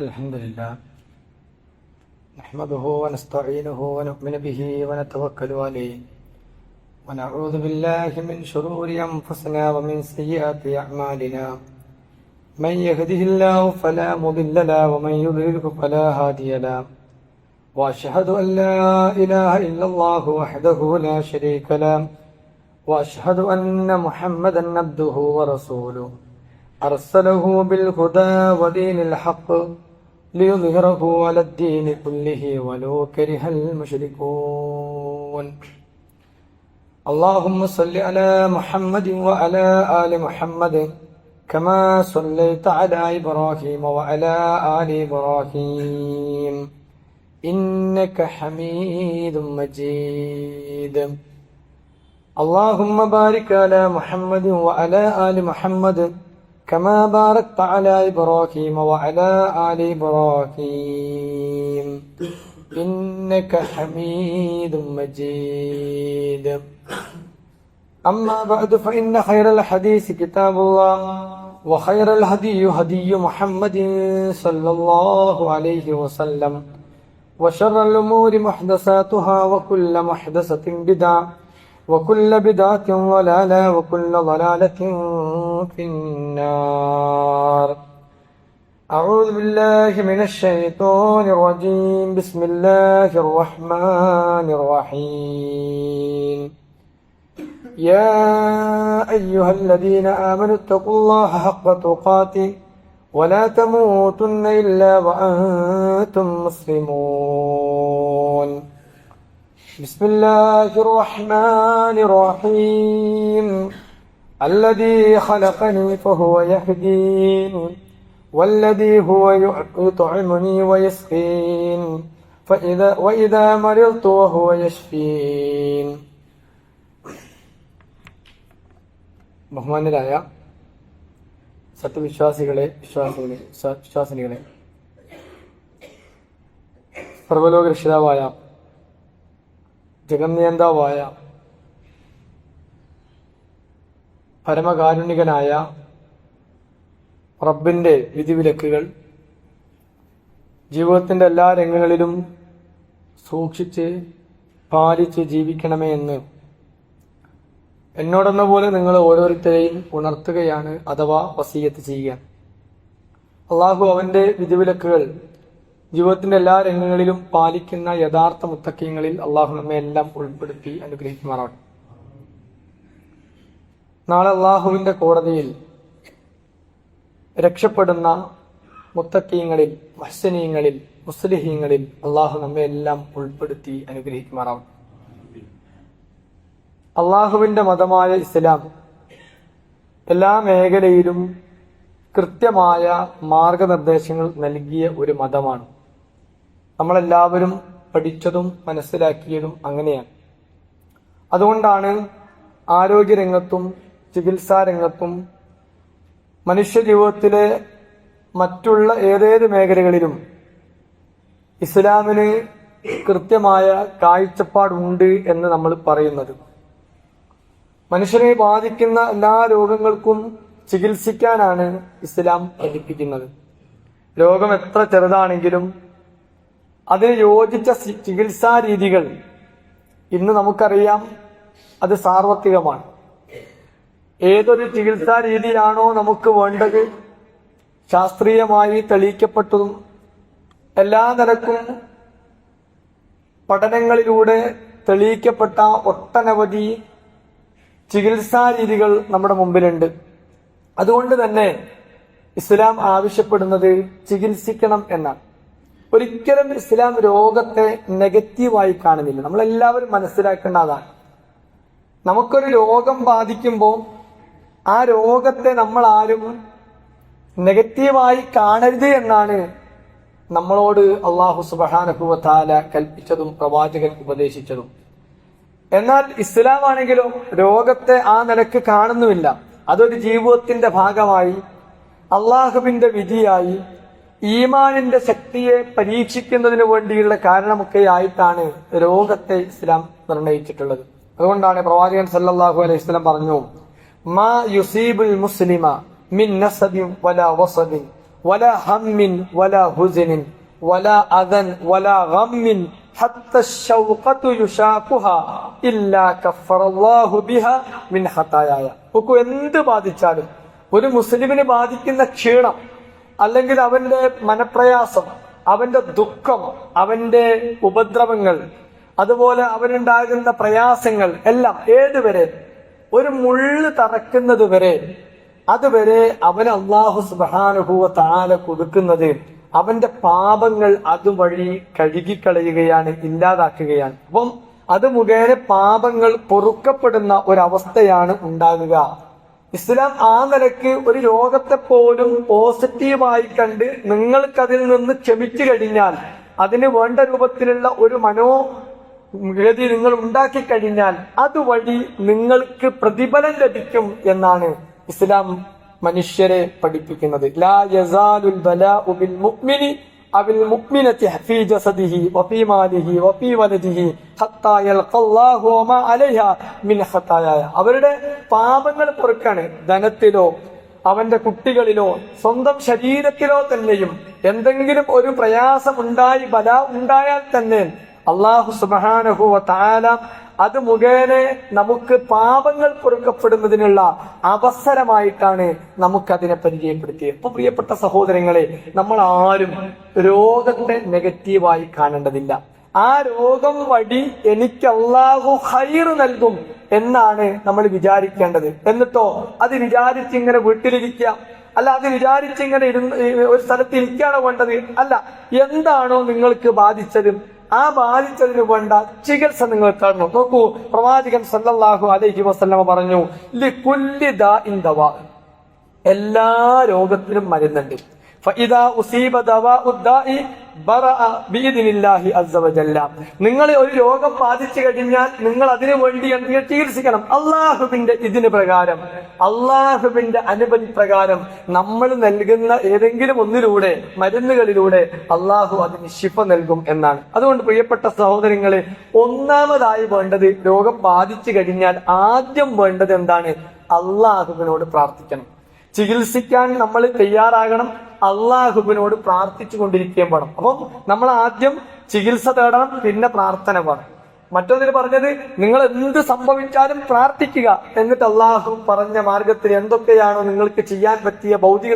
الحمد لله نحمده ونستعينه ونؤمن به ونتوكل عليه ونعوذ بالله من شرور أنفسنا ومن سيئات أعمالنا من يهده الله فلا مضل له ومن يضلله فلا هادي له وأشهد أن لا إله إلا الله وحده لا شريك له وأشهد أن محمدا عبده ورسوله أرسله بالهدى ودين الحق ليظهره على الدين كله ولو كره المشركون اللهم صل على محمد وعلى آل محمد كما صليت على إبراهيم وعلى آل إبراهيم إنك حميد مجيد اللهم بارك على محمد وعلى آل محمد كما باركت على إبراهيم وعلى آل إبراهيم إنك حميد مجيد أما بعد فإن خير الحديث كتاب الله وخير الهدي هدي محمد صلى الله عليه وسلم وشر الأمور محدثاتها وكل محدثة بدعة وكل بدعة ضلالة وكل ضلالة في النار أعوذ بالله من الشيطان الرجيم بسم الله الرحمن الرحيم يا أيها الذين آمنوا اتقوا الله حق تقاته ولا تموتن إلا وأنتم مسلمون بسم الله الرحمن الرحيم الذي خلقني فهو يهدين والذي هو يطعمني ويسقين وإذا مرضت وهو يشفين ബഹുമാന്യരായ വിശ്വാസിനികളെ സർവ്വലോക രക്ഷിതാവായ ജഗന്നിയന്താവായ പരമകാരുണികനായ റബ്ബിന്റെ വിധിവിലക്കുകൾ ജീവിതത്തിന്റെ എല്ലാ രംഗങ്ങളിലും സൂക്ഷിച്ച് പാലിച്ച് ജീവിക്കണമേ എന്ന് എന്നോടെന്ന പോലെ നിങ്ങൾ ഓരോരുത്തരെയും ഉണർത്തുകയാണ്, അഥവാ വസിയത്ത് ചെയ്യുക. അള്ളാഹു അവന്റെ വിധിവിലക്കുകൾ ജീവിതത്തിന്റെ എല്ലാ രംഗങ്ങളിലും പാലിക്കുന്ന യഥാർത്ഥ മുത്തഖീങ്ങളിൽ അള്ളാഹു നമ്മെ എല്ലാം ഉൾപ്പെടുത്തി അനുഗ്രഹിക്കുമാറാവട്ടെ. നാളെ അള്ളാഹുവിന്റെ കോടതിയിൽ രക്ഷപ്പെടുന്ന മുത്തഖീങ്ങളിൽ, മുഹ്സിനീങ്ങളിൽ, മുസ്ലിഹീങ്ങളിൽ അള്ളാഹു നമ്മെ എല്ലാം ഉൾപ്പെടുത്തി അനുഗ്രഹിക്കുമാറാവട്ടെ. അള്ളാഹുവിന്റെ മതമായ ഇസ്ലാം എല്ലാ മേഖലയിലും കൃത്യമായ മാർഗനിർദ്ദേശങ്ങൾ നൽകിയ ഒരു മതമാണ്. നമ്മളെല്ലാവരും പഠിച്ചതും മനസ്സിലാക്കിയതും അങ്ങനെയാണ്. അതുകൊണ്ടാണ് ആരോഗ്യരംഗത്തും ചികിത്സാരംഗത്തും മനുഷ്യജീവിതത്തിലെ മറ്റുള്ള ഏതേത് മേഖലകളിലും ഇസ്ലാമിന് കൃത്യമായ കാഴ്ചപ്പാടുണ്ട് എന്ന് നമ്മൾ പറയുന്നത്. മനുഷ്യനെ ബാധിക്കുന്ന എല്ലാ രോഗങ്ങൾക്കും ചികിത്സിക്കാനാണ് ഇസ്ലാം പഠിപ്പിക്കുന്നത്. രോഗം എത്ര ചെറുതാണെങ്കിലും അതിന് യോജിച്ച ചികിത്സാ രീതികൾ ഇന്ന് നമുക്കറിയാം, അത് സാർവത്രികമാണ്. ഏതൊരു ചികിത്സാ രീതിയാണോ നമുക്ക് വേണ്ടത്, ശാസ്ത്രീയമായി തെളിയിക്കപ്പെട്ടതും എല്ലാ നിലക്കും പഠനങ്ങളിലൂടെ തെളിയിക്കപ്പെട്ട ഒട്ടനവധി ചികിത്സാ രീതികൾ നമ്മുടെ മുമ്പിലുണ്ട്. അതുകൊണ്ട് തന്നെ ഇസ്ലാം ആവശ്യപ്പെടുന്നത് ചികിത്സിക്കണം എന്നാണ്. ഒരിക്കലും ഇസ്ലാം രോഗത്തെ നെഗറ്റീവായി കാണുന്നില്ല. നമ്മളെല്ലാവരും മനസ്സിലാക്കേണ്ട അതാണ്. നമുക്കൊരു രോഗം ബാധിക്കുമ്പോൾ ആ രോഗത്തെ നമ്മൾ ആരും നെഗറ്റീവായി കാണരുത് എന്നാണ് നമ്മളോട് അല്ലാഹു സുബ്ഹാനഹു വ തആല കൽപ്പിച്ചതും പ്രവാചകൻ ഉപദേശിച്ചതും. എന്നാൽ ഇസ്ലാം ആണെങ്കിലോ രോഗത്തെ ആ നിലക്ക് കാണുന്നുമില്ല. അതൊരു ജീവിതത്തിന്റെ ഭാഗമായി, അള്ളാഹുവിന്റെ വിധിയായി, ഈമാനിന്റെ ശക്തിയെ പരീക്ഷിക്കുന്നതിന് വേണ്ടിയുള്ള കാരണമൊക്കെ ആയിട്ടാണ് രോഗത്തെ ഇസ്ലാം നിർണയിച്ചിട്ടുള്ളത്. അതുകൊണ്ടാണ് പ്രവാചകൻ സല്ലല്ലാഹു അലൈഹി വസല്ലം പറഞ്ഞു, മാ യുസീബുൽ മുസ്ലിമ മിൻ നസബിൻ വലാ വസബിൻ വല ഹമ്മിൻ വല ഹുസ്നിൻ വല അദൻ വല ഗമ്മിൻ ഹത്ത ശൗഖതു യുശാഖുഹാ ഇല്ലാ കഫറല്ലാഹു ബിഹാ മിൻ ഖതായായ. നോക്കൂ, എന്ത് ബാധിച്ചാലും ഒരു മുസ്ലിമിന് ബാധിക്കുന്ന ക്ഷീണം, അല്ലെങ്കിൽ അവന്റെ മനപ്രയാസം, അവന്റെ ദുഃഖം, അവന്റെ ഉപദ്രവങ്ങൾ, അതുപോലെ അവനുണ്ടാകുന്ന പ്രയാസങ്ങൾ എല്ലാം ഏതുവരെ, ഒരു മുള്ള് തറക്കുന്നത് വരെ, അതുവരെ അവന് അല്ലാഹു സുബ്ഹാനഹു വ തആല കൊടുക്കുന്നത് അവന്റെ പാപങ്ങൾ അതുവഴി കഴുകിക്കളയുകയാണ്, ഇല്ലാതാക്കുകയാണ്. അപ്പം അത് മുഖേന പാപങ്ങൾ പൊറുക്കപ്പെടുന്ന ഒരവസ്ഥയാണ് ഉണ്ടാകുക. ഇസ്ലാം ആ നിലയ്ക്ക് ഒരു രോഗത്തെ പോലും പോസിറ്റീവായി കണ്ട് നിങ്ങൾക്കതിൽ നിന്ന് ക്ഷമിച്ചു കഴിഞ്ഞാൽ, അതിന് വേണ്ട രൂപത്തിലുള്ള ഒരു മനോഗതി നിങ്ങൾ ഉണ്ടാക്കി കഴിഞ്ഞാൽ അതുവഴി നിങ്ങൾക്ക് പ്രതിഫലം ലഭിക്കും എന്നാണ് ഇസ്ലാം മനുഷ്യരെ പഠിപ്പിക്കുന്നത്. ലാ യസാലുൽ ബലാഉ ബിൽ മുഅ്മിനി അവിൽ മുഅ്മിനതി ഫീ ജസദിഹി വഫീ മാലിഹി വഫീ വലദിഹി ഹത്താ യൽഖല്ലാഹു വമാ അലൈഹാ മിൻ ഖതായായ. അവരുടെ പാപങ്ങൾ പൊറുക്കാണ്. ധനത്തിലോ അവന്റെ കുട്ടികളിലോ സ്വന്തം ശരീരത്തിലോ തന്നെയും എന്തെങ്കിലും ഒരു പ്രയാസം ഉണ്ടായി ബലാ ഉണ്ടായാൽ തന്നെ അല്ലാഹു സുബ്ഹാനഹു വ തആല അത് മുഖേന നമുക്ക് പാപങ്ങൾ പൊറുക്കപ്പെടുന്നതിനുള്ള അവസരമായിട്ടാണ് നമുക്കതിനെ പരിചയപ്പെടുത്തിയത്. അപ്പൊ പ്രിയപ്പെട്ട സഹോദരങ്ങളെ, നമ്മൾ ആരും രോഗത്തെ നെഗറ്റീവായി കാണേണ്ടതില്ല. ആ രോഗം വഴി എനിക്ക് അല്ലാഹു ഖൈർ നൽകും എന്നാണ് നമ്മൾ വിചാരിക്കേണ്ടത്. എന്നിട്ടോ അത് വിചാരിച്ചിങ്ങനെ വീട്ടിലിരിക്കുക, അല്ല അത് വിചാരിച്ചിങ്ങനെ ഒരു സ്ഥലത്ത് ഇരിക്കുകയാണോ വേണ്ടത്? അല്ല, എന്താണോ നിങ്ങൾക്ക് ബാധിച്ചത് ആ ബാധിച്ചതിന് വേണ്ട ചികിത്സ നിങ്ങൾ കാണണം. നോക്കൂ, പ്രവാചകൻ സല്ലല്ലാഹു അലൈഹി വസല്ലമ പറഞ്ഞു, ലികുല്ലി ദാഇൻ ദവാ, എല്ലാ രോഗത്തിനും മരുന്നുണ്ട്. ഫഇദാ ഉസീബ ദവാഉ ദാഇ ബറഅ ബിഇദ്നില്ലാഹി അസ്സ വജല്ല. നിങ്ങൾ ഒരു രോഗം ബാധിച്ചു കഴിഞ്ഞാൽ നിങ്ങൾ അതിനു വേണ്ടി എന്തെങ്കിലും ചികിത്സിക്കണം. അള്ളാഹുവിന്റെ ഇതിന് പ്രകാരം, അള്ളാഹുവിന്റെ അനുമതി പ്രകാരം നമ്മൾ നൽകുന്ന ഏതെങ്കിലും ഒന്നിലൂടെ, മരുന്നുകളിലൂടെ അള്ളാഹു അതിന് ശിഫ നൽകും എന്നാണ്. അതുകൊണ്ട് പ്രിയപ്പെട്ട സഹോദരങ്ങളെ, ഒന്നാമതായി വേണ്ടത്, രോഗം ബാധിച്ചു കഴിഞ്ഞാൽ ആദ്യം വേണ്ടത് എന്താണ്? അള്ളാഹുവിനോട് പ്രാർത്ഥിക്കണം. ചികിത്സിക്കാൻ നമ്മൾ തയ്യാറാകണം, അള്ളാഹുവിനോട് പ്രാർത്ഥിച്ചു കൊണ്ടിരിക്കുകയും വേണം. അപ്പം നമ്മൾ ആദ്യം ചികിത്സ തേടണം, പിന്നെ പ്രാർത്ഥന വേണം. മറ്റൊന്നിൽ പറഞ്ഞത്, നിങ്ങൾ എന്ത് സംഭവിച്ചാലും പ്രാർത്ഥിക്കുക, എന്നിട്ട് അള്ളാഹു പറഞ്ഞ മാർഗത്തിൽ എന്തൊക്കെയാണോ നിങ്ങൾക്ക് ചെയ്യാൻ പറ്റിയ ഭൗതിക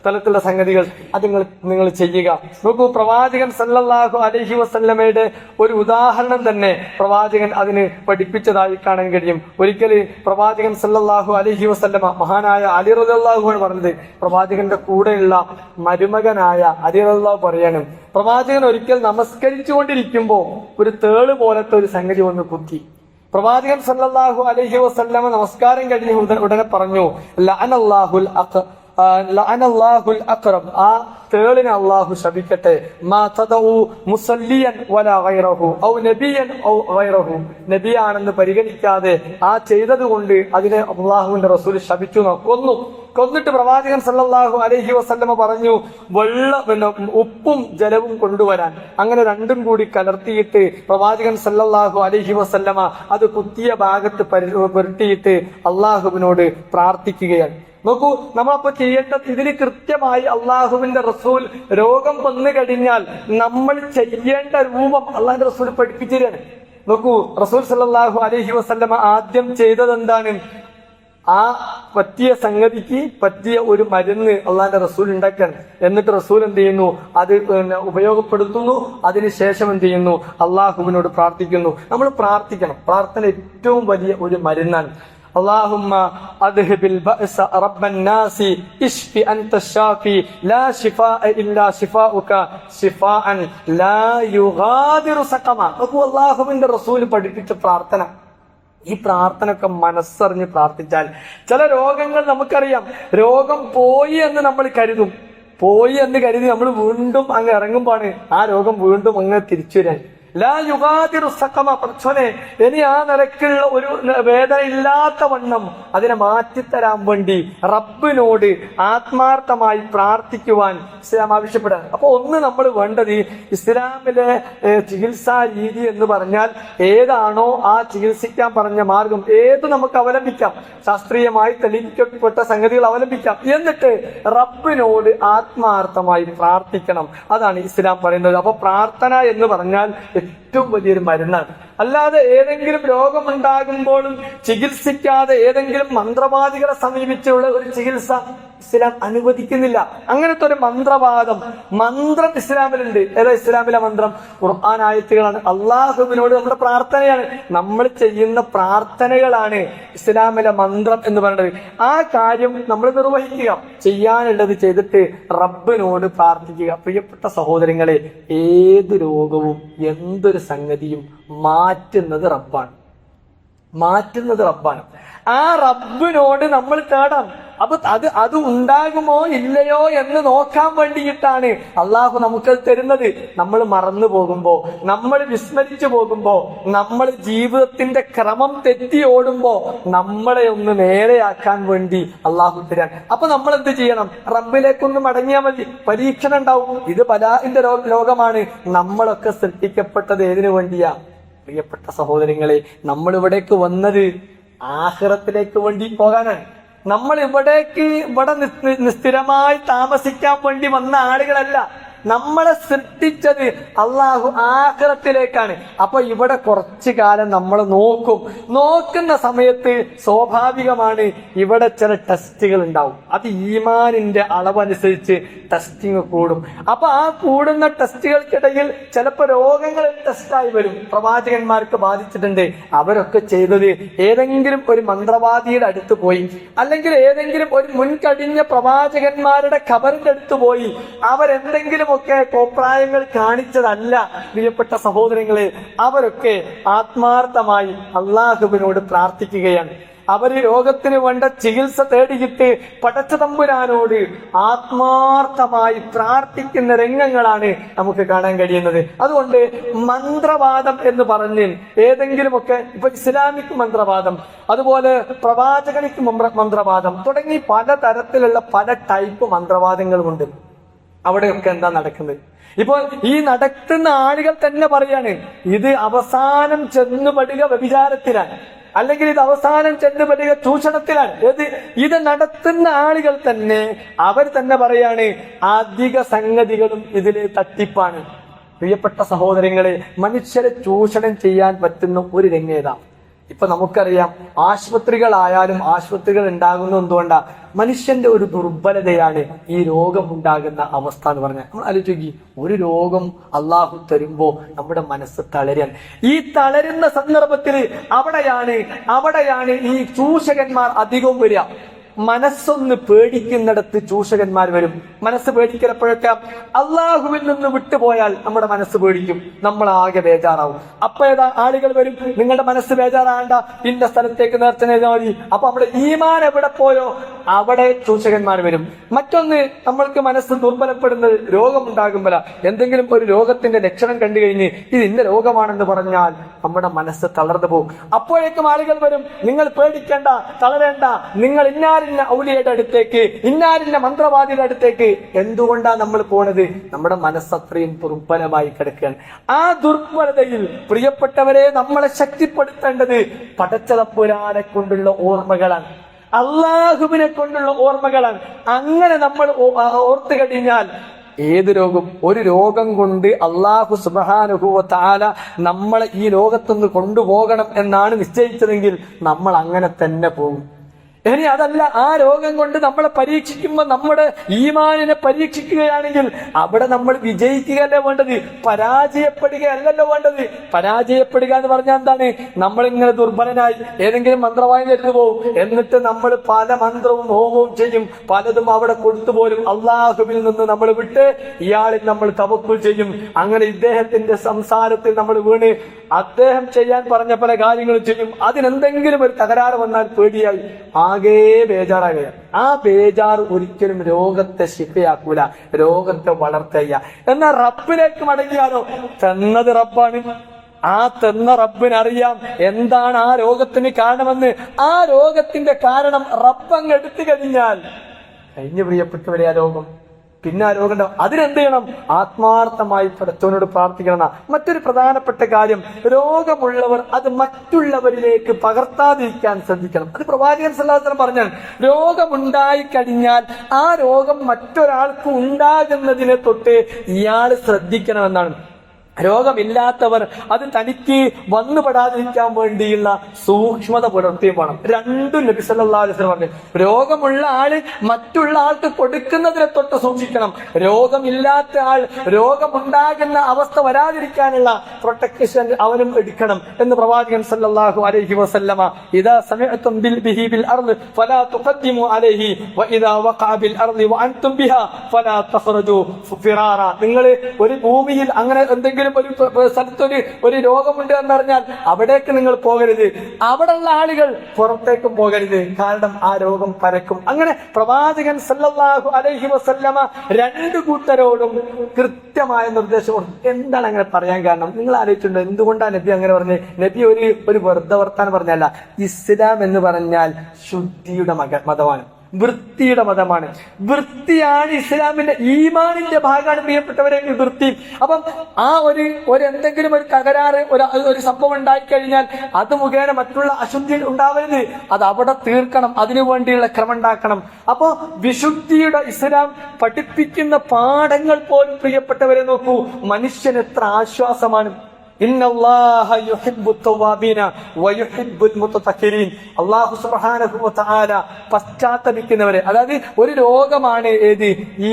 തലത്തിലുള്ള സംഗതികൾ അത് നിങ്ങൾ ചെയ്യുക. നോക്കൂ, പ്രവാചകൻ സല്ലല്ലാഹു അലൈഹി വസല്ലമയുടെ ഒരു ഉദാഹരണം തന്നെ പ്രവാചകൻ അതിന് പഠിപ്പിച്ചതായി കാണാൻ കഴിയും. ഒരിക്കല് പ്രവാചകൻ സല്ലല്ലാഹു അലൈഹി വസല്ലമ, മഹാനായ അലി റളിയല്ലാഹു അൻഹു പറഞ്ഞത്, പ്രവാചകന്റെ കൂടെയുള്ള മരുമകനായ അലി റളിയല്ലാഹു പറയാണ്, പ്രവാചകൻ ഒരിക്കൽ നമസ്കരിച്ചുകൊണ്ടിരിക്കുമ്പോ ഒരു തേള് പോലത്തെ ഒരു സംഗതി വന്ന് കുത്തി. പ്രവാചകൻ സല്ലല്ലാഹു അലൈഹി വസല്ലമ നമസ്കാരം കഴിഞ്ഞ് ഉടനെ പറഞ്ഞു, ലഅനല്ലാഹുൽ അഖറം, ആ തേളിനെ അല്ലാഹു ശപിക്കട്ടെ. മാ തദഉ മുസല്ലിയൻ വലാ ഗൈറഹു ഔ നബിയൻ ഔ ഗൈറഹു, നബിയാണെന്ന് പരിഗണിക്കാതെ ആ ചെയ്തത് കൊണ്ട് അതിനെ അല്ലാഹുവിന്റെ റസൂൽ ശപിച്ചു, കൊന്നിട്ട് പ്രവാചകൻ സല്ലല്ലാഹു അലൈഹി വസല്ലമ പറഞ്ഞു, ഉപ്പും ജലവും കൊണ്ടുവരാൻ. അങ്ങനെ രണ്ടും കൂടി കലർത്തിയിട്ട് പ്രവാചകൻ സല്ലല്ലാഹു അലൈഹി വസല്ലമ അത് കുത്തിയ ഭാഗത്ത് പുരട്ടിയിട്ട് അള്ളാഹുവിനോട് പ്രാർത്ഥിക്കുകയാണ്. നോക്കൂ, നമ്മളപ്പോ ചെയ്യേണ്ടത്, ഇതിന് കൃത്യമായി അള്ളാഹുവിന്റെ റസൂൽ രോഗം വന്നു കഴിഞ്ഞാൽ നമ്മൾ ചെയ്യേണ്ട രൂപം അള്ളാഹിന്റെ റസൂൽ പഠിപ്പിച്ചിരിക്കുകയാണ്. നോക്കൂ, റസൂൽ സല്ലല്ലാഹു അലൈഹി വസല്ലമ ആദ്യം ചെയ്തത് എന്താണ്? ആ പറ്റിയ സംഗതിക്ക് പറ്റിയ ഒരു മരുന്ന് അള്ളാഹിന്റെ റസൂൽ ഉണ്ടാക്കാൻ. എന്നിട്ട് റസൂൽ എന്ത് ചെയ്യുന്നു? അത് ഉപയോഗപ്പെടുത്തുന്നു. അതിനുശേഷം എന്ത് ചെയ്യുന്നു? അള്ളാഹുവിനോട് പ്രാർത്ഥിക്കുന്നു. നമ്മൾ പ്രാർത്ഥിക്കണം. പ്രാർത്ഥന ഏറ്റവും വലിയ ഒരു മരുന്നാണ്. اللهم اذهب البأس رب الناس اشف انت الشافي لا شفاء الا شفاؤك شفاء لا يغادر سقما. അല്ലാഹുവിന്റെ റസൂൽ പഠിപ്പിച്ച പ്രാർത്ഥന. ഈ പ്രാർത്ഥനയൊക്കെ മനസ്സറിഞ്ഞ് പ്രാർത്ഥിച്ചാൽ ചില രോഗങ്ങൾ നമുക്കറിയാം, രോഗം പോയി എന്ന് നമ്മൾ കരുതും. പോയി എന്ന് കരുതി നമ്മൾ വീണ്ടും അങ്ങ് ഇറങ്ങുമ്പോഴാണ് ആ രോഗം വീണ്ടും അങ്ങ് തിരിച്ചു വരാൻ. ലാ യുഗാദിറു സഖമ, പഠിച്ചോനെ ഇനി ആ നിലക്കുള്ള ഒരു വേദന ഇല്ലാത്ത വണ്ണം അതിനെ മാറ്റിത്തരാൻ വേണ്ടി റബ്ബിനോട് ആത്മാർത്ഥമായി പ്രാർത്ഥിക്കുവാൻ ഇസ്ലാം ആവശ്യപ്പെടുക. അപ്പൊ ഒന്ന് നമ്മൾ വേണ്ടത് ഇസ്ലാമിലെ ചികിത്സാ രീതി എന്ന് പറഞ്ഞാൽ ഏതാണോ ആ ചികിത്സിക്കാൻ പറഞ്ഞ മാർഗം ഏത് നമുക്ക് അവലംബിക്കാം, ശാസ്ത്രീയമായി തെളിയിക്കപ്പെട്ട സംഗതികൾ അവലംബിക്കാം. എന്നിട്ട് റബ്ബിനോട് ആത്മാർത്ഥമായി പ്രാർത്ഥിക്കണം. അതാണ് ഇസ്ലാം പറയുന്നത്. അപ്പൊ പ്രാർത്ഥന എന്ന് പറഞ്ഞാൽ ഏറ്റവും വലിയൊരു മരുന്നാണ്. അല്ലാതെ ഏതെങ്കിലും രോഗമുണ്ടാകുമ്പോഴും ചികിത്സിക്കാതെ ഏതെങ്കിലും മന്ത്രവാദികളെ സമീപിച്ചുള്ള ഒരു ചികിത്സ ഇസ്ലാം അനുവദിക്കുന്നില്ല. അങ്ങനത്തെ ഒരു മന്ത്രം ഇസ്ലാമിലുണ്ട്. ഏതാ ഇസ്ലാമിലെ മന്ത്രം? ഖുർആൻ ആയത്തുകളാണ്. അള്ളാഹുവിനോട് നമ്മുടെ പ്രാർത്ഥനയാണ്, നമ്മൾ ചെയ്യുന്ന പ്രാർത്ഥനകളാണ് ഇസ്ലാമിലെ മന്ത്രം എന്ന് പറയുന്നത്. ആ കാര്യം നമ്മൾ നിർവഹിക്കുക, ചെയ്യാനുള്ളത് ചെയ്തിട്ട് റബ്ബിനോട് പ്രാർത്ഥിക്കുക. പ്രിയപ്പെട്ട സഹോദരങ്ങളെ, ഏത് രോഗവും എന്തൊരു സംഗതിയും മാറ്റുന്നത് റബ്ബാണ്. ആ റബ്ബിനോട് നമ്മൾ തേടാം. അപ്പൊ അത് ഉണ്ടാകുമോ ഇല്ലയോ എന്ന് നോക്കാൻ വേണ്ടിയിട്ടാണ് അള്ളാഹു നമുക്ക് തരുന്നത്. നമ്മൾ മറന്നു പോകുമ്പോ, നമ്മൾ വിസ്മരിച്ചു പോകുമ്പോ, നമ്മൾ ജീവിതത്തിന്റെ ക്രമം തെറ്റി ഓടുമ്പോ നമ്മളെ ഒന്ന് നേരെയാക്കാൻ വേണ്ടി അള്ളാഹു തരാൻ. അപ്പൊ നമ്മൾ എന്ത് ചെയ്യണം? റബ്ബിലേക്കൊന്ന് മടങ്ങിയാൽ മതി. പരീക്ഷണം ഉണ്ടാവും. ഇത് ബലാഇന്റെ ലോകമാണ്. നമ്മളൊക്കെ സൃഷ്ടിക്കപ്പെട്ടത് ഏതിനു വേണ്ടിയാ? പ്രിയപ്പെട്ട സഹോദരങ്ങളെ, നമ്മൾ ഇവിടേക്ക് വന്നത് ആഖിറത്തിലേക്ക് വേണ്ടി പോകാനാണ്. നമ്മൾ ഇവിടെ സ്ഥിരമായി താമസിക്കാൻ വേണ്ടി വന്ന ആളുകളല്ല. നമ്മളെ സൃഷ്ടിച്ചത് അള്ളാഹു ആഖിറത്തിലേക്കാണ്. അപ്പൊ ഇവിടെ കുറച്ചു കാലം നമ്മൾ നോക്കുന്ന സമയത്ത് സ്വാഭാവികമാണ് ഇവിടെ ചില ടെസ്റ്റുകൾ ഉണ്ടാവും. അത് ഈമാനിന്റെ അളവനുസരിച്ച് ടെസ്റ്റിങ് കൂടും. അപ്പൊ ആ കൂടുന്ന ടെസ്റ്റുകൾക്കിടയിൽ ചിലപ്പോൾ രോഗങ്ങൾ ടെസ്റ്റായി വരും. പ്രവാചകന്മാർക്ക് ബാധിച്ചിട്ടുണ്ട്. അവരൊക്കെ ചെയ്തത് ഏതെങ്കിലും ഒരു മന്ത്രവാദിയുടെ അടുത്ത് പോയി, അല്ലെങ്കിൽ ഏതെങ്കിലും ഒരു മുൻകഴിഞ്ഞ പ്രവാചകന്മാരുടെ ഖബറിന്റെ അടുത്ത് പോയി അവരെന്തെങ്കിലും ഒക്കെ കോപ്രായങ്ങൾ കാണിച്ചതല്ല. പ്രിയപ്പെട്ട സഹോദരങ്ങളെ, അവരൊക്കെ ആത്മാർത്ഥമായി അള്ളാഹുവിനോട് പ്രാർത്ഥിക്കുകയാണ്. അവര് രോഗത്തിന് വേണ്ട ചികിത്സ തേടിയിട്ട് പടച്ചതമ്പുരാനോട് ആത്മാർത്ഥമായി പ്രാർത്ഥിക്കുന്ന രംഗങ്ങളാണ് നമുക്ക് കാണാൻ കഴിയുന്നത്. അതുകൊണ്ട് മന്ത്രവാദം എന്ന് പറഞ്ഞ് ഏതെങ്കിലുമൊക്കെ, ഇപ്പൊ ഇസ്ലാമിക് മന്ത്രവാദം, അതുപോലെ പ്രവാചകനിക്ക് മന്ത്രവാദം തുടങ്ങി പലതരത്തിലുള്ള പല ടൈപ്പ് മന്ത്രവാദങ്ങളുമുണ്ട്. അവിടെയൊക്കെ എന്താ നടക്കുന്നത്? ഇപ്പോൾ ഈ നടത്തുന്ന ആളുകൾ തന്നെ പറയാണ്, ഇത് അവസാനം ചെന്നുപെടുക വ്യഭിചാരത്തിലാണ്, അല്ലെങ്കിൽ ഇത് അവസാനം ചെന്നുപെടുക ചൂഷണത്തിലാണ്. ഇത് നടത്തുന്ന ആളുകൾ തന്നെ അവർ തന്നെ പറയാണ് അധിക സംഗതികളും ഇതിലെ തട്ടിപ്പാണ്. പ്രിയപ്പെട്ട സഹോദരങ്ങളെ, മനുഷ്യരെ ചൂഷണം ചെയ്യാൻ പറ്റുന്ന ഒരു രംഗേതാ. ഇപ്പൊ നമുക്കറിയാം, ആശുപത്രികളായാലും ആശുപത്രികൾ ഉണ്ടാകുന്ന എന്തുകൊണ്ടാ? മനുഷ്യന്റെ ഒരു ദുർബലതയാണ് ഈ രോഗം ഉണ്ടാകുന്ന അവസ്ഥ എന്ന് പറഞ്ഞാൽ. നമ്മൾ ആലോചിക്കി, ഒരു രോഗം അള്ളാഹു തരുമ്പോ നമ്മുടെ മനസ്സ് തളരാൻ. ഈ തളരുന്ന സന്ദർഭത്തിൽ അവിടെയാണ് ഈ ചൂഷകന്മാർ അധികവും വരിക. മനസ്സൊന്ന് പേടിക്കുന്നിടത്ത് ചൂഷകന്മാർ വരും. മനസ്സ് പേടിക്കലപ്പോഴൊക്കെ അള്ളാഹുവിൽ നിന്ന് വിട്ടുപോയാൽ നമ്മുടെ മനസ്സ് പേടിക്കും, നമ്മൾ ആകെ ബേജാറാവും. അപ്പൊ ഏതാ ആളുകൾ വരും, നിങ്ങളുടെ മനസ്സ് ബേജാറാണ്ട, ഇന്ന സ്ഥലത്തേക്ക് നേർച്ച ചെയ്താൽ മതി. അപ്പൊ നമ്മുടെ ഈമാൻ എവിടെ പോയോ അവിടെ ചൂഷകന്മാർ വരും. മറ്റൊന്ന്, നമ്മൾക്ക് മനസ്സ് ദുർബലപ്പെടുന്നത് രോഗമുണ്ടാകുമ്പോഴാ. എന്തെങ്കിലും ഒരു രോഗത്തിന്റെ ലക്ഷണം കണ്ടു കഴിഞ്ഞ് ഇത് ഇന്ന രോഗമാണെന്ന് പറഞ്ഞാൽ നമ്മുടെ മനസ്സ് തളർന്നു പോകും. അപ്പോഴേക്കും ആളുകൾ വരും, നിങ്ങൾ പേടിക്കേണ്ട, തളരേണ്ട, നിങ്ങൾ ഇന്നാരിന്ന ഔലിയുടെ അടുത്തേക്ക്, ഇന്നാരിന്ന മന്ത്രവാദിയുടെ അടുത്തേക്ക്. എന്തുകൊണ്ടാണ് നമ്മൾ പോണത്? നമ്മുടെ മനസ്സ് അത്രയും ദുർബലമായി കിടക്കുകയാണ്. ആ ദുർബലതയിൽ പ്രിയപ്പെട്ടവരെ നമ്മളെ ശക്തിപ്പെടുത്തേണ്ടത് പടച്ചതമ്പുരാനെ കൊണ്ടുള്ള ഓർമ്മകളാണ്, അള്ളാഹുവിനെ കൊണ്ടുള്ള ഓർമ്മകളാണ്. അങ്ങനെ നമ്മൾ ഓർത്തു കഴിഞ്ഞാൽ ഏത് രോഗം, ഒരു രോഗം കൊണ്ട് അള്ളാഹു സുബ്ഹാനഹു വ തആല നമ്മളെ ഈ ലോകത്തുനിന്ന് കൊണ്ടുപോകണം എന്നാണ് നിശ്ചയിച്ചതെങ്കിൽ നമ്മൾ അങ്ങനെ തന്നെ പോകും. ഇനി അതല്ല, ആ രോഗം കൊണ്ട് നമ്മളെ പരീക്ഷിക്കുമ്പോൾ നമ്മുടെ ഈമാനിനെ പരീക്ഷിക്കുകയാണെങ്കിൽ അവിടെ നമ്മൾ വിജയിക്കുകയല്ലേ വേണ്ടത്, പരാജയപ്പെടുകയല്ലല്ലോ വേണ്ടത്. പരാജയപ്പെടുക എന്ന് പറഞ്ഞാൽ എന്താണ്? നമ്മളിങ്ങനെ ദുർബലനായി ഏതെങ്കിലും മന്ത്രവാദിയുടെ അടുത്ത് പോകും, എന്നിട്ട് നമ്മൾ പല മന്ത്രവും ഹോമവും ചെയ്യും, പലതും അവിടെ കൊടുത്തുപോലും അള്ളാഹുവിൽ നിന്ന് നമ്മൾ വിട്ട് ഇയാളിൽ നമ്മൾ തവക്കുൽ ചെയ്യും. അങ്ങനെ ഇദ്ദേഹത്തിന്റെ സംസാരത്തിൽ നമ്മൾ വീണ് അദ്ദേഹം ചെയ്യാൻ പറഞ്ഞ പല കാര്യങ്ങളും ചെയ്യും. അതിനെന്തെങ്കിലും ഒരു തകരാറ് വന്നാൽ പേടിയായി ആകെ ബേജാറാകുക. ആ ബേജാർ ഒരിക്കലും രോഗത്തെ ശിഫയാക്കൂല, രോഗത്തെ വളർത്തുക. എന്നാൽ റബ്ബിലേക്ക് മടങ്ങിയാലോ, തന്നത് റബ്ബാണ്. ആ തന്ന റബ്ബിനറിയാം എന്താണ് ആ രോഗത്തിന് കാരണമെന്ന്. ആ രോഗത്തിന്റെ കാരണം റബ്ബങ്ങ് എടുത്തു കഴിഞ്ഞാൽ കഴിഞ്ഞു പ്രിയപ്പെട്ടവരെ ആ രോഗം. പിന്നെ ആ രോഗം ഉണ്ടാവും. അതിനെന്ത് ചെയ്യണം? ആത്മാർത്ഥമായി പടച്ചവനോട് പ്രാർത്ഥിക്കണം. മറ്റൊരു പ്രധാനപ്പെട്ട കാര്യം, രോഗമുള്ളവർ അത് മറ്റുള്ളവരിലേക്ക് പകർത്താതിരിക്കാൻ ശ്രദ്ധിക്കണം. അത് പ്രവാചകൻ സല്ലല്ലാഹു അലൈഹി വസല്ലം പറഞ്ഞാൽ, രോഗമുണ്ടായി കഴിഞ്ഞാൽ ആ രോഗം മറ്റൊരാൾക്ക് ഉണ്ടാകുന്നതിനെ തൊട്ട് ഇയാൾ ശ്രദ്ധിക്കണമെന്നാണ്. രോഗമില്ലാത്തവർ അത് തനിക്ക് വന്നുപെടാതിരിക്കാൻ വേണ്ടിയുള്ള സൂക്ഷ്മത പുലർത്തിയും വേണം. രണ്ടും നബി സല്ലല്ലാഹു അലൈഹി വസല്ലം പറഞ്ഞു. രോഗമുള്ള ആള് മറ്റുള്ള ആൾക്ക് കൊടുക്കുന്നതിനെ തൊട്ട് സൂക്ഷിക്കണം. രോഗമില്ലാത്ത ആൾ രോഗമുണ്ടാകുന്ന അവസ്ഥ വരാതിരിക്കാനുള്ള പ്രൊട്ടക്ഷൻ അവനും എടുക്കണം എന്ന് പ്രവാചകൻ സല്ലല്ലാഹു അലൈഹി വസല്ലമ. ഇദാ സമിഅതും ബിൽ ബിൽ അർദ് ഫലാ തുഖദ്ദിമു അലൈഹി വഇദാ വഖഅ ബിൽ അർദ് വഅൻതും ബിഹാ ഫലാ തഖ്റജു ഫിറാറ. നിങ്ങൾ ഒരു ഭൂമിയിൽ അങ്ങനെ എന്തെങ്കിലും ഒരു സ്ഥലത്തൊരു ഒരു രോഗമുണ്ട് എന്നറിഞ്ഞാൽ അവിടേക്ക് നിങ്ങൾ പോകരുത്, അവിടെയുള്ള ആളുകൾ പുറത്തേക്കും പോകരുത്, കാരണം ആ രോഗം പരക്കും. അങ്ങനെ പ്രവാചകൻ സല്ലല്ലാഹു അലൈഹി വസല്ലമ രണ്ടു കൂട്ടരോടും കൃത്യമായ നിർദ്ദേശം കൊടുത്തു. എന്താണ് അങ്ങനെ പറയാൻ കാരണം? നിങ്ങൾ ആലോചിച്ചിട്ടുണ്ടോ എന്തുകൊണ്ടാണ് നബി അങ്ങനെ പറഞ്ഞത്? നബി ഒരു വെറുതെ വർത്താനം പറഞ്ഞല്ല. ഇസ്ലാം എന്ന് പറഞ്ഞാൽ ശുദ്ധിയുടെ മതമാണ്, വൃത്തിയുടെ മതമാണ്. വൃത്തിയാണ് ഇസ്ലാമിന്റെ, ഈമാനിന്റെ ഭാഗമാണ് പ്രിയപ്പെട്ടവരെ വൃത്തി. അപ്പം ആ ഒരു എന്തെങ്കിലും ഒരു തകരാറ് ഒരു സംഭവം ഉണ്ടായിക്കഴിഞ്ഞാൽ അത് മുഖേന മറ്റുള്ള അശുദ്ധി ഉണ്ടാവരുത്, അത് അവിടെ തീർക്കണം, അതിനു വേണ്ടിയുള്ള ക്രമം ഉണ്ടാക്കണം. അപ്പോ വിശുദ്ധിയുടെ ഇസ്ലാം പഠിപ്പിക്കുന്ന പാഠങ്ങൾ പോലും പ്രിയപ്പെട്ടവരെ നോക്കൂ, മനുഷ്യന് എത്ര ആശ്വാസമാണ്. ഇന്നല്ലാഹ യുഹിബ്ബു തവ്വാബീന വയുഹിബ്ബുൽ മുതതഹിരീൻ. അല്ലാഹു സുബ്ഹാനഹു വ തആല പശ്ചാത്തപിക്കുന്നവരെ, അതായത് ഒരു രോഗമാണ് ഏത് ഈ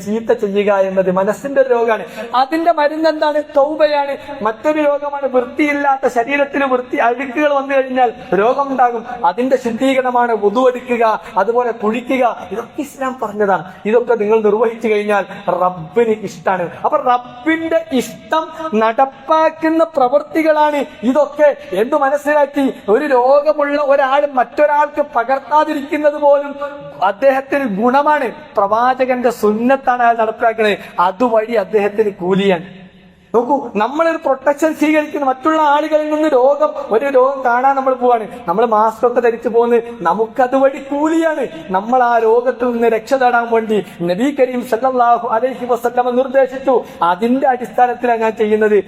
ചീത്ത ചെയ്യുക എന്നത്, മനസ്സിന്റെ ഒരു രോഗമാണ്. അതിന്റെ മരുന്ന് എന്താണ്? തൗബയാണ്. മറ്റൊരു രോഗമാണ് വൃത്തിയില്ലാത്ത ശരീരത്തിന് അഴുക്കുകൾ വന്നു കഴിഞ്ഞാൽ രോഗമുണ്ടാകും. അതിന്റെ ശുദ്ധീകരണമാണ് വുദു എടുക്കുക, അതുപോലെ കുളിക്കുക. ഇതൊക്കെ ഇസ്ലാം പറഞ്ഞതാണ്. ഇതൊക്കെ നിങ്ങൾ നിർവഹിച്ചു കഴിഞ്ഞാൽ റബ്ബിന് ഇഷ്ടാണ്. അപ്പൊ റബ്ബിന്റെ ഇഷ്ടം നടപ്പാക്കി പ്രവൃത്തികളാണ് ഇതൊക്കെ എന്ന് മനസ്സിലാക്കി ഒരു രോഗമുള്ള ഒരാൾ മറ്റൊരാൾക്ക് പകർത്താതിരിക്കുന്നത് പോലും അദ്ദേഹത്തിന് ഗുണമാണ്. പ്രവാചകന്റെ സുന്നത്താണ് അയാൾ നടപ്പിലാക്കുന്നത്. അതുവഴി അദ്ദേഹത്തിന് കൂലിയാണ്. നോക്കൂ, നമ്മളൊരു പ്രൊട്ടക്ഷൻ സ്വീകരിക്കുന്നു. മറ്റുള്ള ആളുകളിൽ നിന്ന് ഒരു രോഗം കാണാൻ നമ്മൾ പോവാണ്, നമ്മൾ മാസ്ക് ഒക്കെ ധരിച്ചു പോകുന്നത് നമുക്കതുവഴി കൂലിയാണ്. നമ്മൾ ആ രോഗത്തിൽ നിന്ന് രക്ഷ നേടാൻ വേണ്ടി നബി കരീം സല്ലല്ലാഹു അലൈഹി വസല്ലം നിർദ്ദേശിച്ചു. അതിന്റെ അടിസ്ഥാനത്തിലാണ് ഞാൻ ചെയ്യുന്നത്.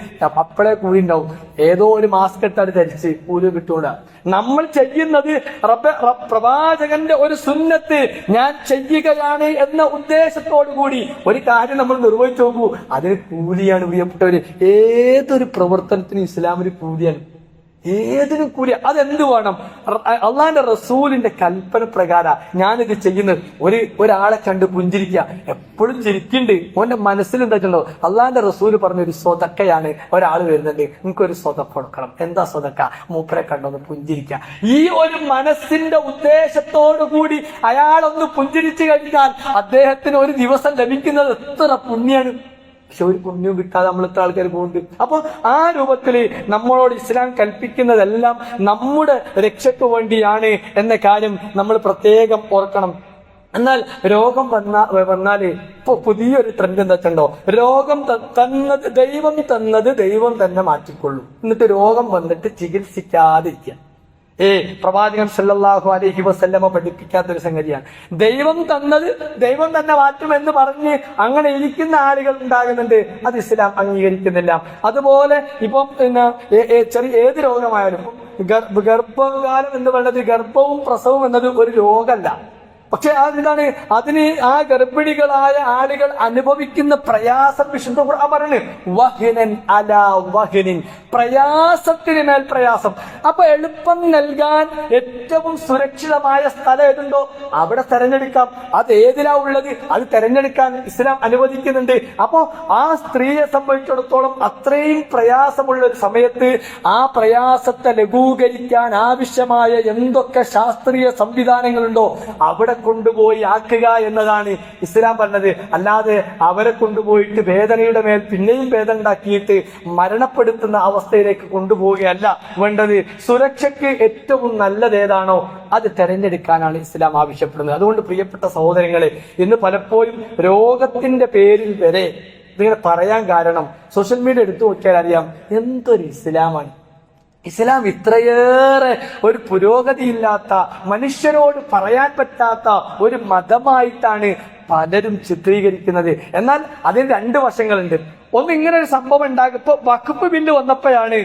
അപ്പോഴേ കൂലി ഉണ്ടാവും. ഏതോ ഒരു മാസ്ക് എടുത്താണ് ധരിച്ച് കൂലി കിട്ടൂല. നമ്മൾ ചെയ്യുന്നത് പ്രവാചകന്റെ ഒരു സുന്നത്ത് ഞാൻ ചെയ്യുകയാണ് എന്ന ഉദ്ദേശത്തോടു കൂടി ഒരു കാര്യം നമ്മൾ നിർവഹിച്ചു നോക്കൂ, അതിന് കൂലിയാണ് പ്രിയപ്പെട്ടവര്. ഏതൊരു പ്രവർത്തനത്തിനും ഇസ്ലാമിന് കൂലിയാണ്, ഏതിനും കൂലി. അതെന്ത് വേണം? അള്ളാന്റെ റസൂലിന്റെ കൽപ്പന പ്രകാരം ഞാനിത് ചെയ്യുന്നത്. ഒരാളെ കണ്ട് പുഞ്ചിരിക്കുക, എപ്പോഴും ചിരിക്കുന്നുണ്ട്, ഓന്റെ മനസ്സിൽ എന്തായിട്ടുണ്ടോ? അള്ളാന്റെ റസൂല് പറഞ്ഞൊരു സ്വതക്കയാണ്. ഒരാൾ വരുന്നുണ്ട്, നിങ്ങൾക്കൊരു സ്വതക്ക കൊടുക്കണം. എന്താ സ്വതക്ക? മൂപ്പരെ കണ്ടൊന്ന് പുഞ്ചിരിക്കുക. ഈ ഒരു മനസ്സിന്റെ ഉദ്ദേശത്തോടു കൂടി അയാളൊന്ന് പുഞ്ചിരിച്ചു കഴിഞ്ഞാൽ അദ്ദേഹത്തിന് ഒരു ദിവസം ലഭിക്കുന്നത് എത്ര പുണ്യാണ്. പക്ഷെ ഒരു പുണ്യവും കിട്ടാതെ നമ്മൾ ഇത്ര ആൾക്കാർ പോകുന്നുണ്ട്. അപ്പൊ ആ രൂപത്തിൽ നമ്മളോട് ഇസ്ലാം കൽപ്പിക്കുന്നതെല്ലാം നമ്മുടെ രക്ഷയ്ക്ക് വേണ്ടിയാണ് എന്ന കാര്യം നമ്മൾ പ്രത്യേകം ഓർക്കണം. എന്നാൽ രോഗം വന്നാല് ഇപ്പൊ പുതിയൊരു ട്രെൻഡ് എന്താ വെച്ചോ, രോഗം തന്നത് ദൈവം തന്നെ മാറ്റിക്കൊള്ളും. എന്നിട്ട് രോഗം വന്നിട്ട് ചികിത്സിക്കാതിരിക്കുക. പ്രവാചകൻ സല്ലല്ലാഹു അലൈഹി വസല്ലമ പഠിപ്പിക്കാത്തൊരു സംഗതിയാണ്. ദൈവം തന്നത് ദൈവം തന്നെ മാറ്റും എന്ന് പറഞ്ഞ് അങ്ങനെ ഇരിക്കുന്ന ആളുകൾ ഉണ്ടാകുന്നുണ്ട്. അത് ഇസ്ലാം അംഗീകരിക്കുന്നില്ല. അതുപോലെ ഇപ്പം ഏത് രോഗമായാലും ഗർഭകാലം എന്ന് പറയുന്നത്, ഗർഭവും പ്രസവവും എന്നത് ഒരു രോഗമല്ല. പക്ഷെ അതെന്താണ്? അതിന് ആ ഗർഭിണികളായ ആളുകൾ അനുഭവിക്കുന്ന പ്രയാസം വിശുദ്ധ ഖുർആൻ പറഞ്ഞു, വഹ്നൻ അലാ വഹ്നിൻ, പ്രയാസത്തിന് മേൽ പ്രയാസം. അപ്പൊ എളുപ്പം നൽകാൻ ഏറ്റവും സുരക്ഷിതമായ സ്ഥലം ഏതുണ്ടോ അവിടെ തെരഞ്ഞെടുക്കാം. അത് ഏതിലാ ഉള്ളത് അത് തെരഞ്ഞെടുക്കാൻ ഇസ്ലാം അനുവദിക്കുന്നുണ്ട്. അപ്പോ ആ സ്ത്രീയെ സംബന്ധിച്ചിടത്തോളം അത്രയും പ്രയാസമുള്ള ഒരു സമയത്ത് ആ പ്രയാസത്തെ ലഘൂകരിക്കാൻ ആവശ്യമായ എന്തൊക്കെ ശാസ്ത്രീയ സംവിധാനങ്ങളുണ്ടോ അവിടെ കൊണ്ടുപോയി ആക്കുക എന്നതാണ് ഇസ്ലാം പറഞ്ഞത്. അല്ലാതെ അവരെ കൊണ്ടുപോയിട്ട് വേദനയുടെ മേൽ പിന്നെയും വേദന ഉണ്ടാക്കിയിട്ട് മരണപ്പെടുത്തുന്ന അവസ്ഥയിലേക്ക് കൊണ്ടുപോവുകയല്ല വേണ്ടത്. സുരക്ഷയ്ക്ക് ഏറ്റവും നല്ലത് ഏതാണോ അത് തെരഞ്ഞെടുക്കാനാണ് ഇസ്ലാം ആവശ്യപ്പെടുന്നത്. അതുകൊണ്ട് പ്രിയപ്പെട്ട സഹോദരങ്ങളെ, ഇന്ന് പലപ്പോഴും രോഗത്തിന്റെ പേരിൽ വരെ ഇതിങ്ങനെ പറയാൻ കാരണം സോഷ്യൽ മീഡിയ എടുത്തു നോക്കിയാൽ അറിയാം എന്തൊരു ഇസ്ലാമാണ്. ഇസ്ലാം ഇത്രയേറെ ഒരു പുരോഗതിയില്ലാത്ത, മനുഷ്യരോട് പറയാൻ പറ്റാത്ത ഒരു മതമായിട്ടാണ് പലരും ചിത്രീകരിക്കുന്നത്. എന്നാൽ അതിന് രണ്ട് വശങ്ങളുണ്ട്. ഒന്ന്, ഇങ്ങനെ ഒരു സംഭവം ഉണ്ടാകും. ഇപ്പൊ വഖഫ് ബില്ല് വന്നപ്പോഴാണ്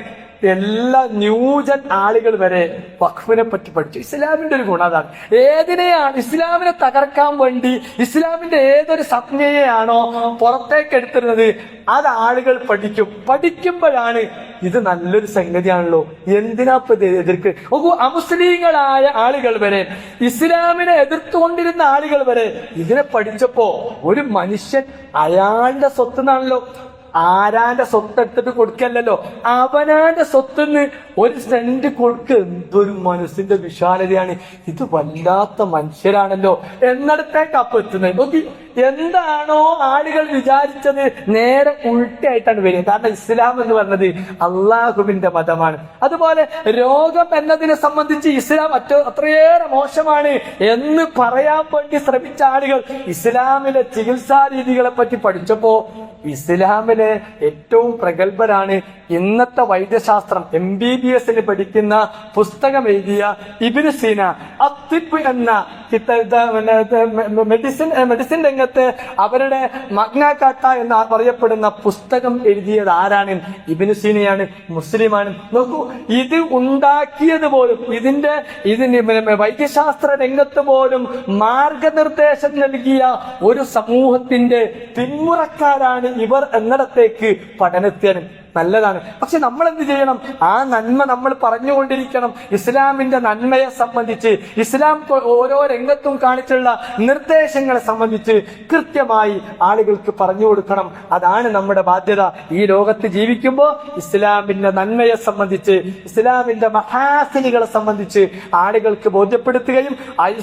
എല്ലാ ന്യൂജൻ ആളുകൾ വരെ വഖഫിനെ പറ്റി പഠിച്ചു. ഇസ്ലാമിന്റെ ഒരു ഗുണം അതാണ്. ഏതിനെയാണ് ഇസ്ലാമിനെ തകർക്കാൻ വേണ്ടി ഇസ്ലാമിന്റെ ഏതൊരു സംജ്ഞയെയാണോ പുറത്തേക്ക് എടുത്തിരുന്നത് അത് ആളുകൾ പഠിക്കും. പഠിക്കുമ്പോഴാണ് ഇത് നല്ലൊരു സംഗതിയാണല്ലോ, എന്തിനാ ഇപ്പൊ എതിർക്ക്. അമുസ്ലിങ്ങളായ ആളുകൾ വരെ, ഇസ്ലാമിനെ എതിർത്തുകൊണ്ടിരുന്ന ആളുകൾ വരെ ഇതിനെ പഠിച്ചപ്പോ ഒരു മനുഷ്യൻ അയാളുടെ സ്വത്തുനിന്നാണല്ലോ, ആരാന്റെ സ്വത്ത് എടുത്തിട്ട് കൊടുക്കല്ലോ, അവനാന്റെ സ്വത്തുനിന്ന് ഒരു സെന്റ് കൊടുക്കുക. എന്തൊരു മനസ്സിന്റെ വിശാലതയാണ് ഇത്. വല്ലാത്ത മനുഷ്യരാണല്ലോ എന്നിടത്തേക്ക് അപ്പൊ എത്തുന്നത്. നോക്കി, എന്താണോ ആളുകൾ വിചാരിച്ചത് നേരെ ഉൾട്ടായിട്ടാണ് വരിക. കാരണം ഇസ്ലാം എന്ന് പറഞ്ഞത് അള്ളാഹുവിന്റെ മതമാണ്. അതുപോലെ രോഗം എന്നതിനെ സംബന്ധിച്ച് ഇസ്ലാം അത്രയേറെ മോശമാണ് എന്ന് പറയാൻ വേണ്ടി ശ്രമിച്ച ആളുകൾ ഇസ്ലാമിലെ ചികിത്സാ രീതികളെ പറ്റി പഠിച്ചപ്പോ ഇസ്ലാമിലെ ഏറ്റവും പ്രഗത്ഭരാണ് ഇന്നത്തെ വൈദ്യശാസ്ത്രം MBBS പഠിക്കുന്ന പുസ്തകം എഴുതിയ ഇബ്നു സീന. അത്തിബ് എന്ന മെഡിസിൻ രംഗത്ത് അവരുടെ മഗ്ന കാട്ട എന്ന് പറയപ്പെടുന്ന പുസ്തകം എഴുതിയത് ആരാണ്? ഇബ്നു സീനയാണ്, മുസ്ലിമാണ്. നോക്കൂ, ഇത് ഉണ്ടാക്കിയത് പോലും ഇതിന് വൈദ്യശാസ്ത്ര രംഗത്ത് പോലും മാർഗനിർദ്ദേശം നൽകിയ ഒരു സമൂഹത്തിന്റെ പിന്മുറക്കാരാണ് ഇവർ എന്നിടത്തേക്ക് പഠനത്തിന് നല്ലതാണ്. പക്ഷെ നമ്മൾ എന്ത് ചെയ്യണം? ആ നന്മ നമ്മൾ പറഞ്ഞുകൊണ്ടിരിക്കണം. ഇസ്ലാമിന്റെ നന്മയെ സംബന്ധിച്ച്, ഇസ്ലാം ഓരോ രംഗത്തും കാണിച്ചുള്ള നിർദ്ദേശങ്ങളെ സംബന്ധിച്ച് കൃത്യമായി ആളുകൾക്ക് പറഞ്ഞു കൊടുക്കണം. അതാണ് നമ്മുടെ ബാധ്യത. ഈ ലോകത്ത് ജീവിക്കുമ്പോൾ ഇസ്ലാമിന്റെ നന്മയെ സംബന്ധിച്ച്, ഇസ്ലാമിന്റെ മഹാസിനികളെ സംബന്ധിച്ച് ആളുകൾക്ക് ബോധ്യപ്പെടുത്തുകയും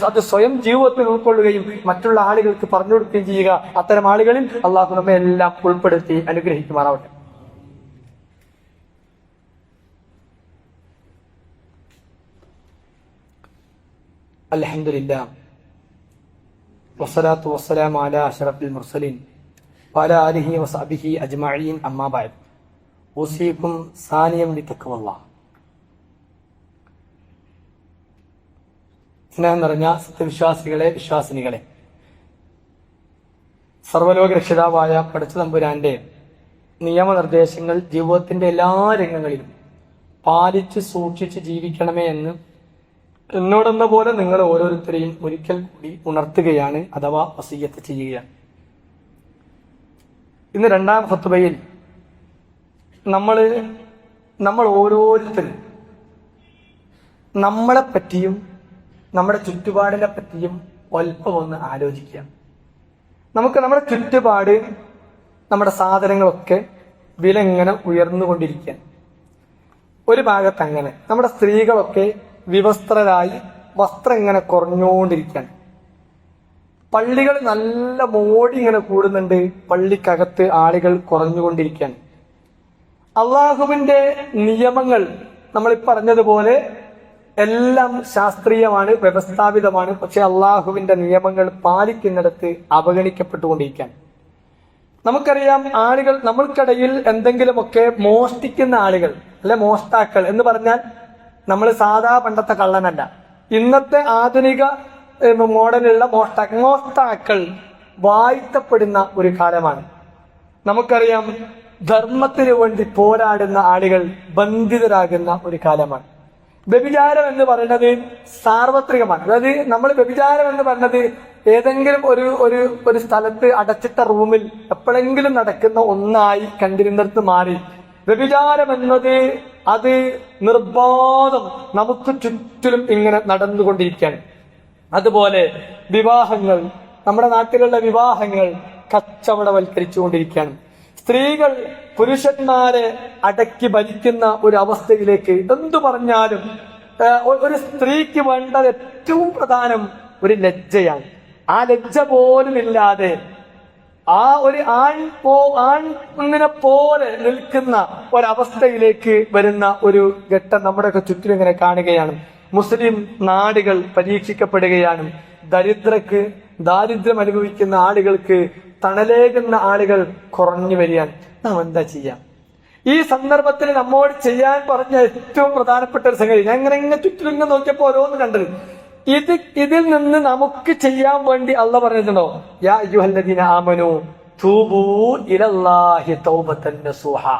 അത് സ്വയം ജീവിതത്തിൽ ഉൾക്കൊള്ളുകയും മറ്റുള്ള ആളുകൾക്ക് പറഞ്ഞു കൊടുക്കുകയും ചെയ്യുക. അത്തരം ആളുകളിൽ അള്ളാഹു നമ്മെ എല്ലാം ഉൾപ്പെടുത്തി അനുഗ്രഹിക്കുമാറാവട്ടെ. അൽഹംദുലില്ലാഹ് വസ്സലാത്തു വസ്സലാമു അലാ അശ്റഫിൽ മുർസലീൻ വഅലാ ആലിഹി വസഹ്ബിഹി അജ്മഈൻ. അമ്മാ ബഅദ്. ഉസീകും സാനിയം ബിതഖ്വല്ലാഹ്. സ്നേഹം നിറഞ്ഞ സത്യവിശ്വാസികളെ, വിശ്വാസിനികളെ, സർവ്വലോക രക്ഷിതാവായ പടച്ച തമ്പുരാന്റെ നിയമനിർദ്ദേശങ്ങൾ ജീവിതത്തിന്റെ എല്ലാ രംഗങ്ങളിലും പാലിച്ച് സൂക്ഷിച്ച് ജീവിക്കണമേ എന്ന് എന്നോടെന്ന പോലെ നിങ്ങൾ ഓരോരുത്തരെയും ഒരിക്കൽ കൂടി ഉണർത്തുകയാണ്, അഥവാ വസിയ്യത്ത് ചെയ്യുകയാണ്. ഇന്ന് രണ്ടാം ഖുത്ബയിൽ നമ്മൾ ഓരോരുത്തരും നമ്മളെ പറ്റിയും നമ്മുടെ ചുറ്റുപാടിനെ പറ്റിയും അല്പം ഒന്ന് ആലോചിക്കുക. നമുക്ക് നമ്മുടെ ചുറ്റുപാട്, നമ്മുടെ സാധനങ്ങളൊക്കെ വില ഇങ്ങനെ ഉയർന്നുകൊണ്ടിരിക്കുക. ഒരു ഭാഗത്ത് അങ്ങനെ നമ്മുടെ സ്ത്രീകളൊക്കെ വിവസ്ത്രരായി വസ്ത്രം ഇങ്ങനെ കുറഞ്ഞുകൊണ്ടിരിക്കുകയാണ്. പള്ളികൾ നല്ല മോടി ഇങ്ങനെ കൂടുന്നുണ്ട്, പള്ളിക്കകത്ത് ആളുകൾ കുറഞ്ഞുകൊണ്ടിരിക്കുകയാണ്. അള്ളാഹുവിന്റെ നിയമങ്ങൾ നമ്മൾ പറഞ്ഞതുപോലെ എല്ലാം ശാസ്ത്രീയമാണ്, വ്യവസ്ഥാപിതമാണ്. പക്ഷെ അള്ളാഹുവിന്റെ നിയമങ്ങൾ പാലിക്കുന്നിടത്ത് അവഗണിക്കപ്പെട്ടുകൊണ്ടിരിക്കുകയാണ്. നമുക്കറിയാം, ആളുകൾ നമ്മൾക്കിടയിൽ എന്തെങ്കിലുമൊക്കെ മോഷ്ടിക്കുന്ന ആളുകൾ, അല്ലെ മോഷ്ടാക്കൾ എന്ന് പറഞ്ഞാൽ നമ്മൾ സാധാ പണ്ടത്തെ കള്ളനല്ല, ഇന്നത്തെ ആധുനിക മോഡലുള്ള മോഷ്ടാക്കൾ വാഴ്ത്തപ്പെടുന്ന ഒരു കാലമാണ്. നമുക്കറിയാം, ധർമ്മത്തിന് വേണ്ടി പോരാടുന്ന ആളുകൾ ബന്ധിതരാകുന്ന ഒരു കാലമാണ്. വ്യഭിചാരം എന്ന് പറയുന്നത് സാർവത്രികമാണ്. അതായത് നമ്മൾ വ്യഭിചാരം എന്ന് പറയുന്നത് ഏതെങ്കിലും ഒരു സ്ഥലത്ത് അടച്ചിട്ട റൂമിൽ എപ്പോഴെങ്കിലും നടക്കുന്ന ഒന്നായി കണ്ടിരുന്നിടത്ത് മാറി വ്യഭിചാരം എന്നത് അത് നിർബാധം നമുക്ക് ചുറ്റിലും ഇങ്ങനെ നടന്നുകൊണ്ടിരിക്കുകയാണ്. അതുപോലെ വിവാഹങ്ങൾ, നമ്മുടെ നാട്ടിലുള്ള വിവാഹങ്ങൾ കച്ചവടവൽക്കരിച്ചുകൊണ്ടിരിക്കുകയാണ്. സ്ത്രീകൾ പുരുഷന്മാരെ അടക്കി ഭരിക്കുന്ന ഒരു അവസ്ഥയിലേക്ക് എന്തു പറഞ്ഞാലും ഒരു സ്ത്രീക്ക് വേണ്ടത് ഏറ്റവും പ്രധാനം ഒരു ലജ്ജയാണ്. ആ ലജ്ജ പോലും ഇല്ലാതെ ആ ഒരു ആണിനെ പോലെ നിൽക്കുന്ന ഒരവസ്ഥയിലേക്ക് വരുന്ന ഒരു ഘട്ടം നമ്മുടെയൊക്കെ ചുറ്റിലും ഇങ്ങനെ കാണുകയാണ്. മുസ്ലിം നാടുകൾ പരീക്ഷിക്കപ്പെടുകയാണ്. ദാരിദ്ര്യം അനുഭവിക്കുന്ന ആളുകൾക്ക് തണലേകുന്ന ആളുകൾ കുറഞ്ഞു വരികയാണ്. നാം എന്താ ചെയ്യാം? ഈ സന്ദർഭത്തിൽ നമ്മോട് ചെയ്യാൻ പറഞ്ഞ ഏറ്റവും പ്രധാനപ്പെട്ട ഒരു സംഗതി, ഞാൻ ഇങ്ങനെ ചുറ്റിലും ഇങ്ങനെ നോക്കിയപ്പോ ഓരോന്ന് കണ്ടത്, ഇതിൽ നിന്ന് നമുക്ക് ചെയ്യാൻ വേണ്ടി അള്ളാഹ് പറഞ്ഞിട്ടുണ്ടോ, യാ അയ്യുഹല്ലദീന ആമനൂ തൂബൂ ഇലല്ലാഹി തൗബതൻ നസൂഹാ.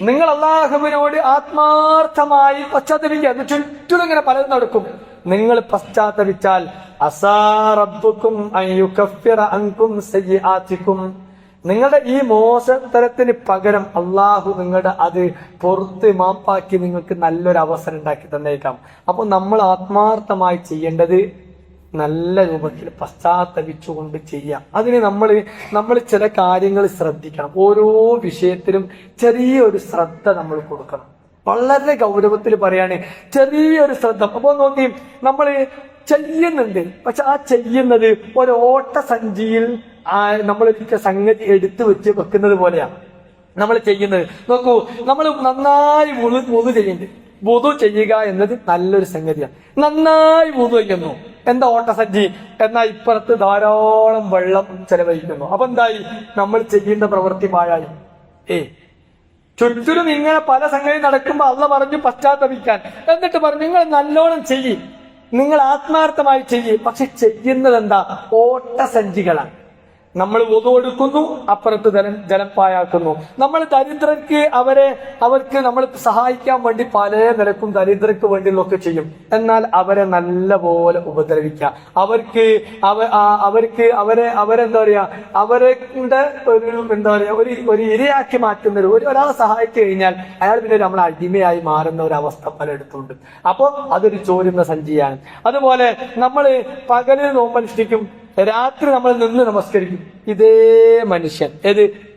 നിങ്ങൾ അള്ളാഹുവിനോട് ആത്മാർത്ഥമായി പശ്ചാത്തപിക്കുക. ചുറ്റിലും ഇങ്ങനെ പലതും നടക്കും. നിങ്ങൾ പശ്ചാത്തപിച്ചാൽ അസാ റബ്ബുക്കും അൻ യുകഫിറ അൻകും സയ്യിആതികും, നിങ്ങളുടെ ഈ മോശത്തരത്തിന് പകരം അള്ളാഹു നിങ്ങളുടെ അത് പുറത്ത് മാപ്പാക്കി നിങ്ങൾക്ക് നല്ലൊരു അവസരം ഉണ്ടാക്കി തന്നേക്കാം. അപ്പൊ നമ്മൾ ആത്മാർത്ഥമായി ചെയ്യേണ്ടത് നല്ല രൂപത്തിൽ പശ്ചാത്തപിച്ചുകൊണ്ട് ചെയ്യാം. അതിന് നമ്മൾ ചില കാര്യങ്ങൾ ശ്രദ്ധിക്കണം. ഓരോ വിഷയത്തിലും ചെറിയൊരു ശ്രദ്ധ നമ്മൾ കൊടുക്കണം. വളരെ ഗൗരവത്തിൽ പറയാണ്, ചെറിയൊരു ശ്രദ്ധ. അപ്പൊ നോക്കി, നമ്മൾ ചെയ്യുന്നുണ്ട്, പക്ഷെ ആ ചെയ്യുന്നത് ഒരു ഓട്ടസഞ്ചിയിൽ നമ്മളൊരിക്കൽ സംഗതി എടുത്തു വെക്കുന്നത് പോലെയാണ് നമ്മൾ ചെയ്യുന്നത്. നോക്കൂ, നമ്മൾ നന്നായി വുളു ചെയ്യുന്നുണ്ട്. വുളു ചെയ്യുക എന്നത് നല്ലൊരു സംഗതിയാണ്. നന്നായി വുളു ചെയ്യുന്നു, എന്താ ഓട്ടസഞ്ചി, എന്നാൽ ഇപ്പുറത്ത് ധാരാളം വെള്ളം ചെലവഴിക്കുന്നു. അപ്പൊ എന്തായി? നമ്മൾ ചെയ്യുന്ന പ്രവൃത്തി പാഴായി. ചുറ്റിലും ഇങ്ങനെ പല സംഗതി നടക്കുമ്പോ അള്ളാഹ് പറഞ്ഞു പശ്ചാത്തപിക്കാൻ. എന്നിട്ട് പറഞ്ഞു നിങ്ങൾ നല്ലോണം ചെയ്യ്, നിങ്ങൾ ആത്മാർത്ഥമായി ചെയ്യ്. പക്ഷെ ചെയ്യുന്നത് എന്താ? ഓട്ടസഞ്ചികളാണ്. നമ്മൾ വുളു എടുക്കുന്നു, അപ്പുറത്ത് ജലം പാഴാക്കുന്നു. നമ്മൾ ദരിദ്രർക്ക് അവർക്ക് നമ്മൾ സഹായിക്കാൻ വേണ്ടി പല നിലക്കും ദരിദ്രർക്ക് വേണ്ടിയുള്ളൊക്കെ ചെയ്യും. എന്നാൽ അവരെ നല്ല പോലെ ഉപദ്രവിക്കുക, അവരെന്താ പറയാ, അവരുടെ ഒരു ഇരയാക്കി മാറ്റുന്ന ഒരാളെ സഹായിച്ചു കഴിഞ്ഞാൽ അയാൾ പിന്നെ നമ്മളെ അടിമയായി മാറുന്ന ഒരു അവസ്ഥ പലയിടത്തുണ്ട്. അപ്പൊ അതൊരു ചോരുന്ന സഞ്ചിയാണ്. അതുപോലെ നമ്മൾ പകലിൽ നോമ്പനുഷ്ഠിക്കും, രാത്രി നമ്മൾ നിന്ന് നമസ്കരിക്കും. ഇതേ മനുഷ്യൻ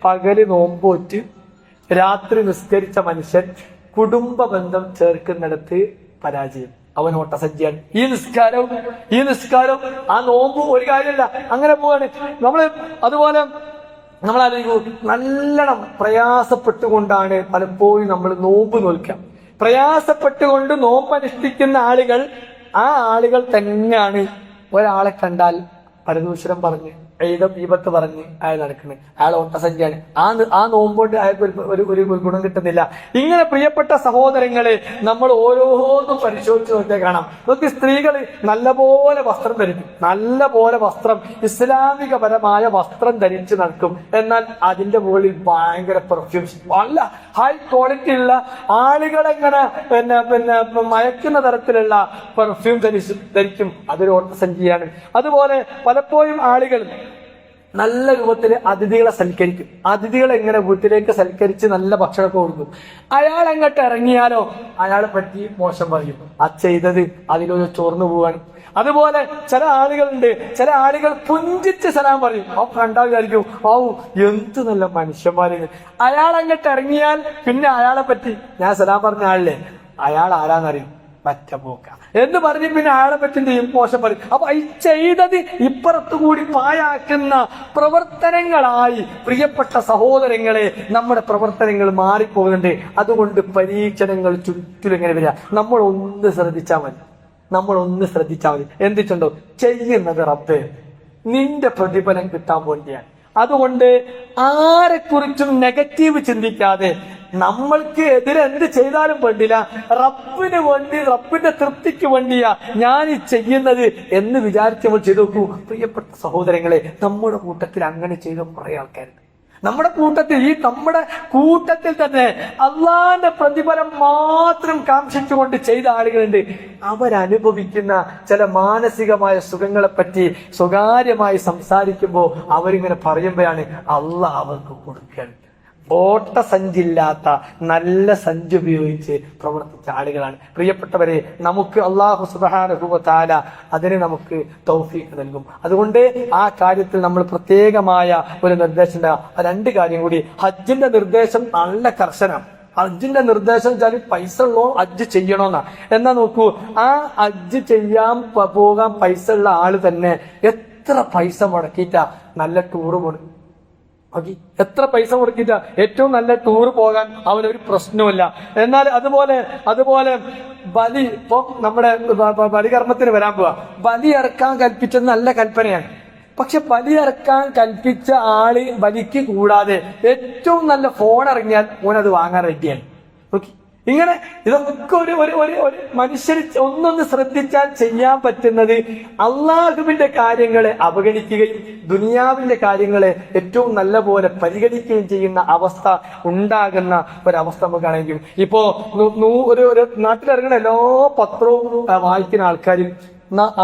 പകല് നോമ്പോറ്റ് രാത്രി നിസ്കരിച്ച മനുഷ്യൻ കുടുംബ ബന്ധം ചേർക്കുന്നിടത്ത് പരാജയം. അവൻ ഓട്ടസഞ്ചിയാണ്. ഈ നിസ്കാരം ആ നോമ്പ് ഒരു കാര്യമല്ല, അങ്ങനെ പോവാണ് അതുപോലെ നമ്മൾ ആലോചിക്കും, നല്ലോണം പ്രയാസപ്പെട്ടുകൊണ്ടാണ് പലപ്പോഴും നമ്മൾ നോമ്പ് നോൽക്കാം. പ്രയാസപ്പെട്ടുകൊണ്ട് നോമ്പനുഷ്ഠിക്കുന്ന ആ ആളുകൾ തന്നെയാണ് ഒരാളെ കണ്ടാൽ പരദൂഷണം പറഞ്ഞ് ഈബത്ത് പറഞ്ഞ് അയാൾ നടക്കുന്നത്. അയാൾ ഓട്ടസഞ്ചിയാണ്. ആ നോമ്പുകൊണ്ട് അയാൾക്ക് ഒരു ഗുണം കിട്ടുന്നില്ല. ഇങ്ങനെ പ്രിയപ്പെട്ട സഹോദരങ്ങളെ, നമ്മൾ ഓരോന്നും പരിശോധിച്ച് നോക്കിയാൽ കാണാം. നോക്കി, സ്ത്രീകൾ നല്ലപോലെ വസ്ത്രം ധരിക്കും, നല്ലപോലെ വസ്ത്രം, ഇസ്ലാമികപരമായ വസ്ത്രം ധരിച്ച് നടക്കും. എന്നാൽ അതിന്റെ മുകളിൽ ഭയങ്കര പെർഫ്യൂംസ്, നല്ല ഹൈ ക്വാളിറ്റി ഉള്ള ആളുകളെങ്ങനെ പിന്നെ മയക്കുന്ന തരത്തിലുള്ള പെർഫ്യൂം ധരിക്കും. അതൊരു ഓട്ടസഞ്ചിയാണ്. അതുപോലെ പലപ്പോഴും ആളുകൾ നല്ല രൂപത്തിൽ അതിഥികളെ സൽക്കരിക്കും. അതിഥികളെ എങ്ങനെ വീട്ടിലേക്ക് സൽക്കരിച്ച് നല്ല ഭക്ഷണമൊക്കെ കൊടുക്കും. അയാൾ അങ്ങോട്ട് ഇറങ്ങിയാലോ അയാളെ പറ്റി മോശം പറയും. ചെയ്തത് അതിലൊരു ചോർന്നു പോവാണ്. അതുപോലെ ചില ആളുകൾ പുഞ്ചിച്ച് സലാം പറയും. കണ്ടാൽ വിചാരിക്കും, എന്ത് നല്ല മനുഷ്യന്മാര്. അയാൾ അങ്ങോട്ട് ഇറങ്ങിയാൽ പിന്നെ അയാളെ പറ്റി, ഞാൻ സലാം പറഞ്ഞ ആളില്ലേ, അയാൾ ആരാന്നറിയും, പറ്റ പോക്ക എന്ന് പറഞ്ഞ് പിന്നെ അയാളെ പറ്റി മോശം പറയും. അപ്പൊ ഈ ചെയ്തത് ഇപ്പുറത്തുകൂടി പാഴാക്കുന്ന പ്രവർത്തനങ്ങളായി പ്രിയപ്പെട്ട സഹോദരങ്ങളെ നമ്മുടെ പ്രവർത്തനങ്ങൾ മാറിപ്പോകുന്നുണ്ട്. അതുകൊണ്ട് പരീക്ഷണങ്ങൾ ചുറ്റിലും എങ്ങനെ വരിക, നമ്മളൊന്ന് ശ്രദ്ധിച്ചാൽ മതി. എന്തിട്ടുണ്ടോ, ചെയ്യുന്നത് റബ്ബേ നിന്റെ പ്രതിഫലം കിട്ടാൻ വേണ്ടിയാണ്. അതുകൊണ്ട് ആരെക്കുറിച്ചും നെഗറ്റീവ് ചിന്തിക്കാതെ നമ്മൾക്ക് എതിരെ എന്ത് ചെയ്താലും വേണ്ടില്ല, റബ്ബിന് വേണ്ടി, റബ്ബിന്റെ തൃപ്തിക്ക് വേണ്ടിയാ ഞാൻ ഈ ചെയ്യുന്നത് എന്ന് വിചാരിച്ച് നമ്മൾ ചെയ്തു നോക്കൂ. പ്രിയപ്പെട്ട സഹോദരങ്ങളെ, നമ്മുടെ കൂട്ടത്തിൽ അങ്ങനെ ചെയ്ത കുറെ ആൾക്കാരുണ്ട്. നമ്മുടെ കൂട്ടത്തിൽ തന്നെ അള്ളാന്റെ പ്രതിഫലം മാത്രം കാംക്ഷിച്ചുകൊണ്ട് ചെയ്ത ആളുകളുണ്ട്. അവരനുഭവിക്കുന്ന ചില മാനസികമായ സുഖങ്ങളെ പറ്റി സ്വകാര്യമായി സംസാരിക്കുമ്പോൾ അവരിങ്ങനെ പറയുമ്പോഴാണ് അള്ളാഹ് അവർക്ക് കൊടുക്കുകയാണ്. ഓട്ടസഞ്ചില്ലാത്ത നല്ല സഞ്ചി ഉപയോഗിച്ച് പ്രവർത്തിച്ച ആളുകളാണ്. പ്രിയപ്പെട്ടവരെ, നമുക്ക് അല്ലാഹു സുബ്ഹാനഹു വ തആല അതിന് നമുക്ക് തൗഫീഖ് നൽകും. അതുകൊണ്ട് ആ കാര്യത്തിൽ നമ്മൾ പ്രത്യേകമായ ഒരു നിർദ്ദേശം, രണ്ട് കാര്യം കൂടി. ഹജ്ജിന്റെ നിർദ്ദേശം നല്ല കർശനം. ഹജ്ജിന്റെ നിർദ്ദേശം വെച്ചാൽ പൈസ ഉള്ളോ ഹജ്ജ് ചെയ്യണമെന്നാ. എന്നാ നോക്കൂ, ആ ഹജ്ജ് ചെയ്യാൻ പോകാൻ പൈസ ഉള്ള ആള് തന്നെ എത്ര പൈസ മുടക്കിയിട്ടാ നല്ല ടൂറ് പോണ്. ഓക്കെ, എത്ര പൈസ മുടക്കിയിട്ടാ ഏറ്റവും നല്ല ടൂറ് പോകാൻ അവനൊരു പ്രശ്നവുമില്ല. എന്നാൽ അതുപോലെ ബലി, ഇപ്പൊ നമ്മുടെ ബലികർമ്മത്തിന് വരാൻ പോവാ, ബലി ഇറക്കാൻ കൽപ്പിച്ചത് നല്ല കൽപ്പനയാണ്. പക്ഷെ ബലി ഇറക്കാൻ കൽപ്പിച്ച ആള് ബലിക്ക് കൂടാതെ ഏറ്റവും നല്ല ഫോൺ ഇറങ്ങിയാൽ ഓനത് വാങ്ങാൻ റെഡിയാണ്. ഓക്കെ, ഇങ്ങനെ ഇതൊക്കെ ഒരു മനുഷ്യർ ഒന്നൊന്ന് ശ്രദ്ധിച്ചാൽ ചെയ്യാൻ പറ്റുന്നത് അള്ളാഹുവിന്റെ കാര്യങ്ങളെ അവഗണിക്കുകയും ദുനിയാവിന്റെ കാര്യങ്ങളെ ഏറ്റവും നല്ല പോലെ പരിഗണിക്കുകയും ചെയ്യുന്ന അവസ്ഥ ഉണ്ടാകുന്ന ഒരവസ്ഥ നമുക്ക് കാണാൻ. ഇപ്പോ ഒരു നാട്ടിലിറങ്ങുന്ന എല്ലാ പത്രവും വായിക്കുന്ന ആൾക്കാരും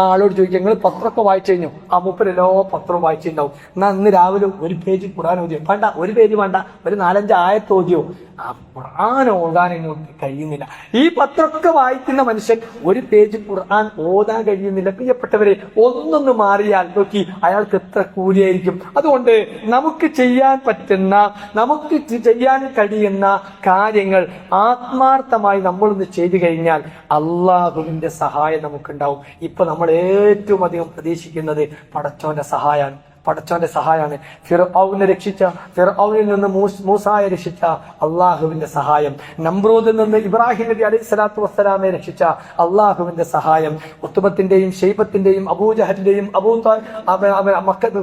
ആളോട് ചോദിക്കുക, നിങ്ങൾ പത്രമൊക്കെ വായിച്ചു കഴിഞ്ഞു? ആ മൂപ്പര് എല്ലാ പത്രവും വായിച്ചിട്ടുണ്ടാവും. എന്നാ ഇന്ന് രാവിലെ ഒരു പേജ് ഖുർആൻ ഓതിയോ? വേണ്ട, ഒരു പേജ് വേണ്ട, ഒരു 4-5 ആയത്ത് ഓതിയോ? ആ ഖുർആൻ ഓതാൻ ഇങ്ങോട്ട് കഴിയുന്നില്ല. ഈ പത്രമൊക്കെ വായിക്കുന്ന മനുഷ്യൻ ഒരു പേജ് ഖുർആൻ ഓതാൻ കഴിയുന്നില്ല. പ്രിയപ്പെട്ടവരെ, ഒന്നൊന്ന് മാറിയാൽ നോക്കി അയാൾക്ക് എത്ര കൂലിയായിരിക്കും. അതുകൊണ്ട് നമുക്ക് ചെയ്യാൻ പറ്റുന്ന, നമുക്ക് ചെയ്യാൻ കഴിയുന്ന കാര്യങ്ങൾ ആത്മാർത്ഥമായി നമ്മളൊന്ന് ചെയ്തു കഴിഞ്ഞാൽ അള്ളാഹുവിന്റെ സഹായം നമുക്കുണ്ടാവും. ഇപ്പൊ നമ്മൾ ഏറ്റവും അധികം പ്രതീക്ഷിക്കുന്നത് പടച്ചോന്റെ സഹായമാണ്. ഫിർഔനെ രക്ഷിച്ച, ഫിർഔനിൽ നിന്ന് മൂസായെ രക്ഷിച്ച അള്ളാഹുവിന്റെ സഹായം, നമ്രൂദിൽ നിന്ന് ഇബ്രാഹിം നബി അലൈഹി സ്വലാത്തു വസ്സലാമെ രക്ഷിച്ച അള്ളാഹുവിന്റെ സഹായം, ഉത്ബത്തിന്റെയും ഷൈബത്തിന്റെയും അബൂജഹലിന്റെയും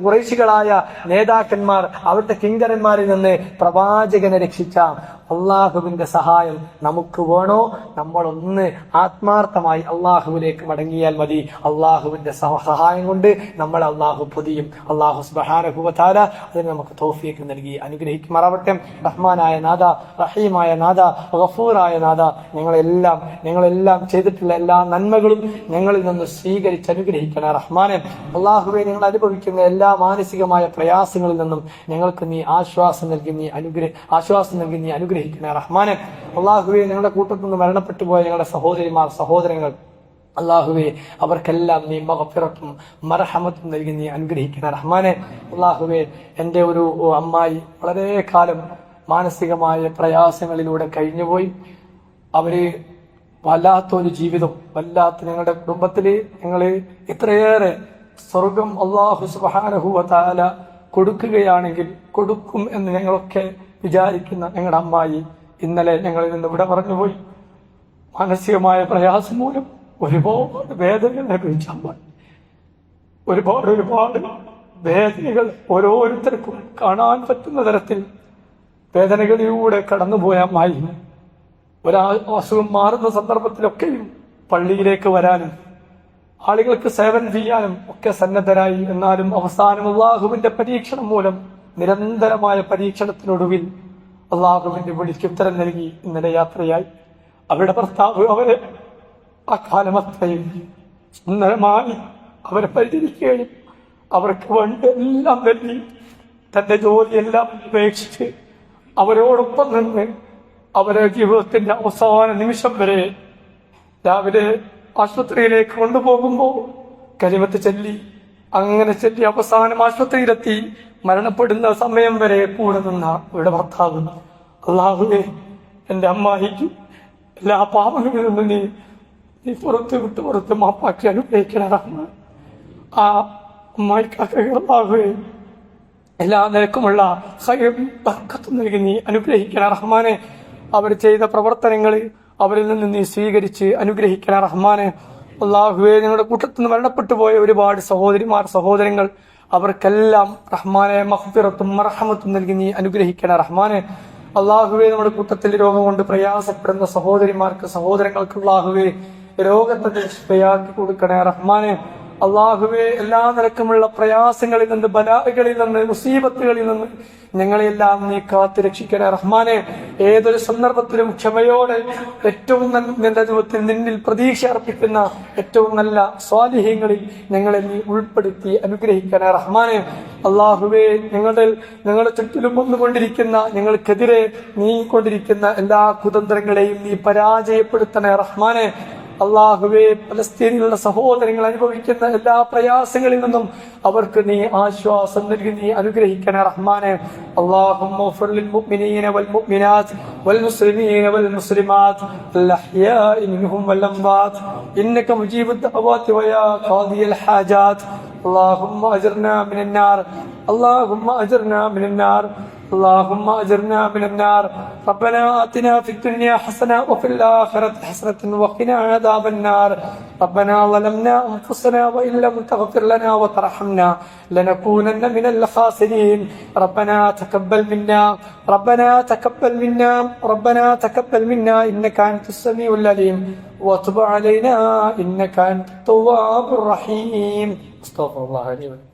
ഖുറൈശികളായ നേതാക്കന്മാർ, അവരുടെ കിങ്കരന്മാരിൽ നിന്ന് പ്രവാചകനെ രക്ഷിച്ച അള്ളാഹുവിന്റെ സഹായം നമുക്ക് വേണോ? നമ്മളൊന്ന് ആത്മാർത്ഥമായി അള്ളാഹുവിലേക്ക് മടങ്ങിയാൽ മതി. അള്ളാഹുവിന്റെ സഹായം കൊണ്ട് നമ്മൾ അള്ളാഹു പൊതിയും. അള്ളാഹു സുബ്ഹാനഹു വ തആല അതിന് നമുക്ക് തൗഫീഖ് നൽകി അനുഗ്രഹിക്കുമാറാവട്ടെ. റഹ്മാനായ നാഥ, റഹീമായ നാഥ, ഗഫൂറായ നാഥ, ഞങ്ങളെല്ലാം ചെയ്തിട്ടുള്ള എല്ലാ നന്മകളും ഞങ്ങളിൽ നിന്ന് സ്വീകരിച്ച് അനുഗ്രഹിക്കണേ റഹ്മാനെ. അള്ളാഹുവെ, ഞങ്ങൾ അനുഭവിക്കുന്ന എല്ലാ മാനസികമായ പ്രയാസങ്ങളിൽ നിന്നും ഞങ്ങൾക്ക് നീ ആശ്വാസം നൽകി നീ അനുഗ്രഹിക്കണേ റഹ്മാനെ. അള്ളാഹുവെ, ഞങ്ങളുടെ കൂട്ടത്തിൽ നിന്ന് മരണപ്പെട്ടു പോയ ഞങ്ങളുടെ സഹോദരിമാർ, സഹോദരങ്ങൾ, അള്ളാഹുവെ, അവർക്കെല്ലാം നീ മഗ്ഫിറത്തും മർഹമത്തും നൽകി നീ അനുഗ്രഹിക്കണേ റഹ്മാനെ. അള്ളാഹുവെ, എൻ്റെ ഒരു അമ്മായി വളരെ കാലം മാനസികമായ പ്രയാസങ്ങളിലൂടെ കഴിഞ്ഞുപോയി. അവര് വല്ലാത്തൊരു ജീവിതം, ഞങ്ങളുടെ കുടുംബത്തില് ഞങ്ങള് ഇത്രയേറെ സ്വർഗം അള്ളാഹു സുബ്ഹാനഹു വ തആല കൊടുക്കുകയാണെങ്കിൽ കൊടുക്കും എന്ന് ഞങ്ങളൊക്കെ വിചാരിക്കുന്ന ഞങ്ങളുടെ അമ്മായി ഇന്നലെ ഞങ്ങളിൽ നിന്ന് ഇവിടെ പറഞ്ഞുപോയി. മാനസികമായ പ്രയാസം മൂലം ഒരുപാട് വേദനകൾ അനുഭവിച്ച അമ്മായി, ഒരുപാട് വേദനകൾ ഓരോരുത്തർക്കും കാണാൻ പറ്റുന്ന തരത്തിൽ വേദനകളിലൂടെ കടന്നുപോയ അമ്മായി അസുഖം മാറുന്ന സന്ദർഭത്തിലൊക്കെയും പള്ളിയിലേക്ക് വരാനും ആളുകൾക്ക് സേവനം ചെയ്യാനും ഒക്കെ സന്നദ്ധരായി. എന്നാലും അവസാനം അള്ളാഹുവിന്റെ പരീക്ഷണം മൂലം, നിരന്തരമായ പരീക്ഷണത്തിനൊടുവിൽ അള്ളാഹുവിന്റെ വിളിക്ക് ഉത്തരം നൽകി ഇന്നലെ യാത്രയായി. അവരുടെ ഭർത്താവ് അവരെ ആ കാലമത്രയും സുന്ദരമായി അവരെ പരിചരിക്കുകയും അവർക്ക് വേണ്ട എല്ലാം നൽകി തന്റെ ജോലിയെല്ലാം ഉപേക്ഷിച്ച് അവരോടൊപ്പം നിന്ന് അവരെ ജീവിതത്തിന്റെ അവസാന നിമിഷം വരെ രാവിലെ ആശുപത്രിയിലേക്ക് കൊണ്ടുപോകുമ്പോൾ കലിമത്ത് ചൊല്ലി, അങ്ങനെ ചൊല്ലി അവസാനം ആശുപത്രിയിലെത്തി മരണപ്പെടുന്ന സമയം വരെ കൂടെ നിന്ന ഇവിടെ ഭർത്താവ്. അള്ളാഹുവേ, എന്റെ അമ്മായിക്ക് എല്ലാ പാപങ്ങളിൽ നിന്നും നീ പുറത്ത് മാപ്പാക്കി അനുഗ്രഹിക്കണ റഹ്മാൻ. ആ അമ്മായിക്കാക്ക് അള്ളാഹുവേ എല്ലാ നിരക്കുമുള്ള ബർക്കത്തും നൽകി നീ അനുഗ്രഹിക്കണ റഹ്മാനെ. അവർ ചെയ്ത പ്രവർത്തനങ്ങൾ അവരിൽ നിന്ന് നീ സ്വീകരിച്ച് അനുഗ്രഹിക്കണ റഹ്മാനെ. അള്ളാഹുവേ, ഞങ്ങളുടെ കൂട്ടത്തിൽ നിന്ന് മരണപ്പെട്ടു പോയ ഒരുപാട് സഹോദരിമാർ, സഹോദരങ്ങൾ, അവർക്കെല്ലാം റഹ്മാനെ മഗ്ഫിറത്തും മർഹമത്തും നൽകി നീ അനുഗ്രഹിക്കണ റഹ്മാനെ. അള്ളാഹുവേ, നമ്മുടെ കൂട്ടത്തിൽ രോഗം കൊണ്ട് പ്രയാസപ്പെടുന്ന സഹോദരിമാർക്ക്, സഹോദരങ്ങൾക്ക് അള്ളാഹുവേ രോഗത്തെ ശിഫയാക്കി കൊടുക്കണേ റഹ്മാനെ. അള്ളാഹുവേ, എല്ലാ നിരക്കുമുള്ള പ്രയാസങ്ങളിൽ നിന്ന്, ബലാകളിൽ നിന്ന്, മുസീബത്തുകളിൽ നിന്ന് ഞങ്ങളെല്ലാം നീ കാത്തു രക്ഷിക്കണേ റഹ്മാനെ. ഏതൊരു സന്ദർഭത്തിലും ക്ഷമയോടെ ഏറ്റവും നല്ല ജീവിതത്തിൽ നിന്നിൽ പ്രതീക്ഷ അർപ്പിക്കുന്ന ഏറ്റവും നല്ല സ്വാലിഹ്യങ്ങളിൽ ഞങ്ങളെ നീ ഉൾപ്പെടുത്തി അനുഗ്രഹിക്കണേ റഹ്മാനെ. അള്ളാഹുവേ, ഞങ്ങളുടെ ചുറ്റിലും വന്നുകൊണ്ടിരിക്കുന്ന, ഞങ്ങൾക്കെതിരെ നീങ്ങിക്കൊണ്ടിരിക്കുന്ന എല്ലാ കുതന്ത്രങ്ങളെയും നീ പരാജയപ്പെടുത്തണേ റഹ്മാനെ. അള്ളാഹുവേ, പലസ്തീനിലുള്ള സഹോദരങ്ങൾ അനുഭവിക്കുന്ന എല്ലാ പ്രയാസങ്ങളിൽ നിന്നും അവർക്ക് നീ ആശ്വാസം നൽകി നീ അനുഗ്രഹിക്കണേ റഹ്മാനെ. اللهم اغفر للمؤمنين والمؤمنات والمسلمين والمسلمات الأحياء منهم والأموات إنك مجيب الدعوات ويا قاضي الحاجات اللهم أجرنا من النار اللهم أجرنا من النار اللهم أجرنا من النار ربنا آتنا في الدنيا حسنة وفي الآخرة حسنة وقنا عذاب النار ربنا ظلمنا أنفسنا وإن لم تغفر لنا وترحمنا لنكونن من الخاسرين ربنا تقبل منا ربنا تقبل منا ربنا تقبل منا إنك أنت السميع العليم وتب علينا إنك أنت التواب الرحيم استغفر الله لي ولكم.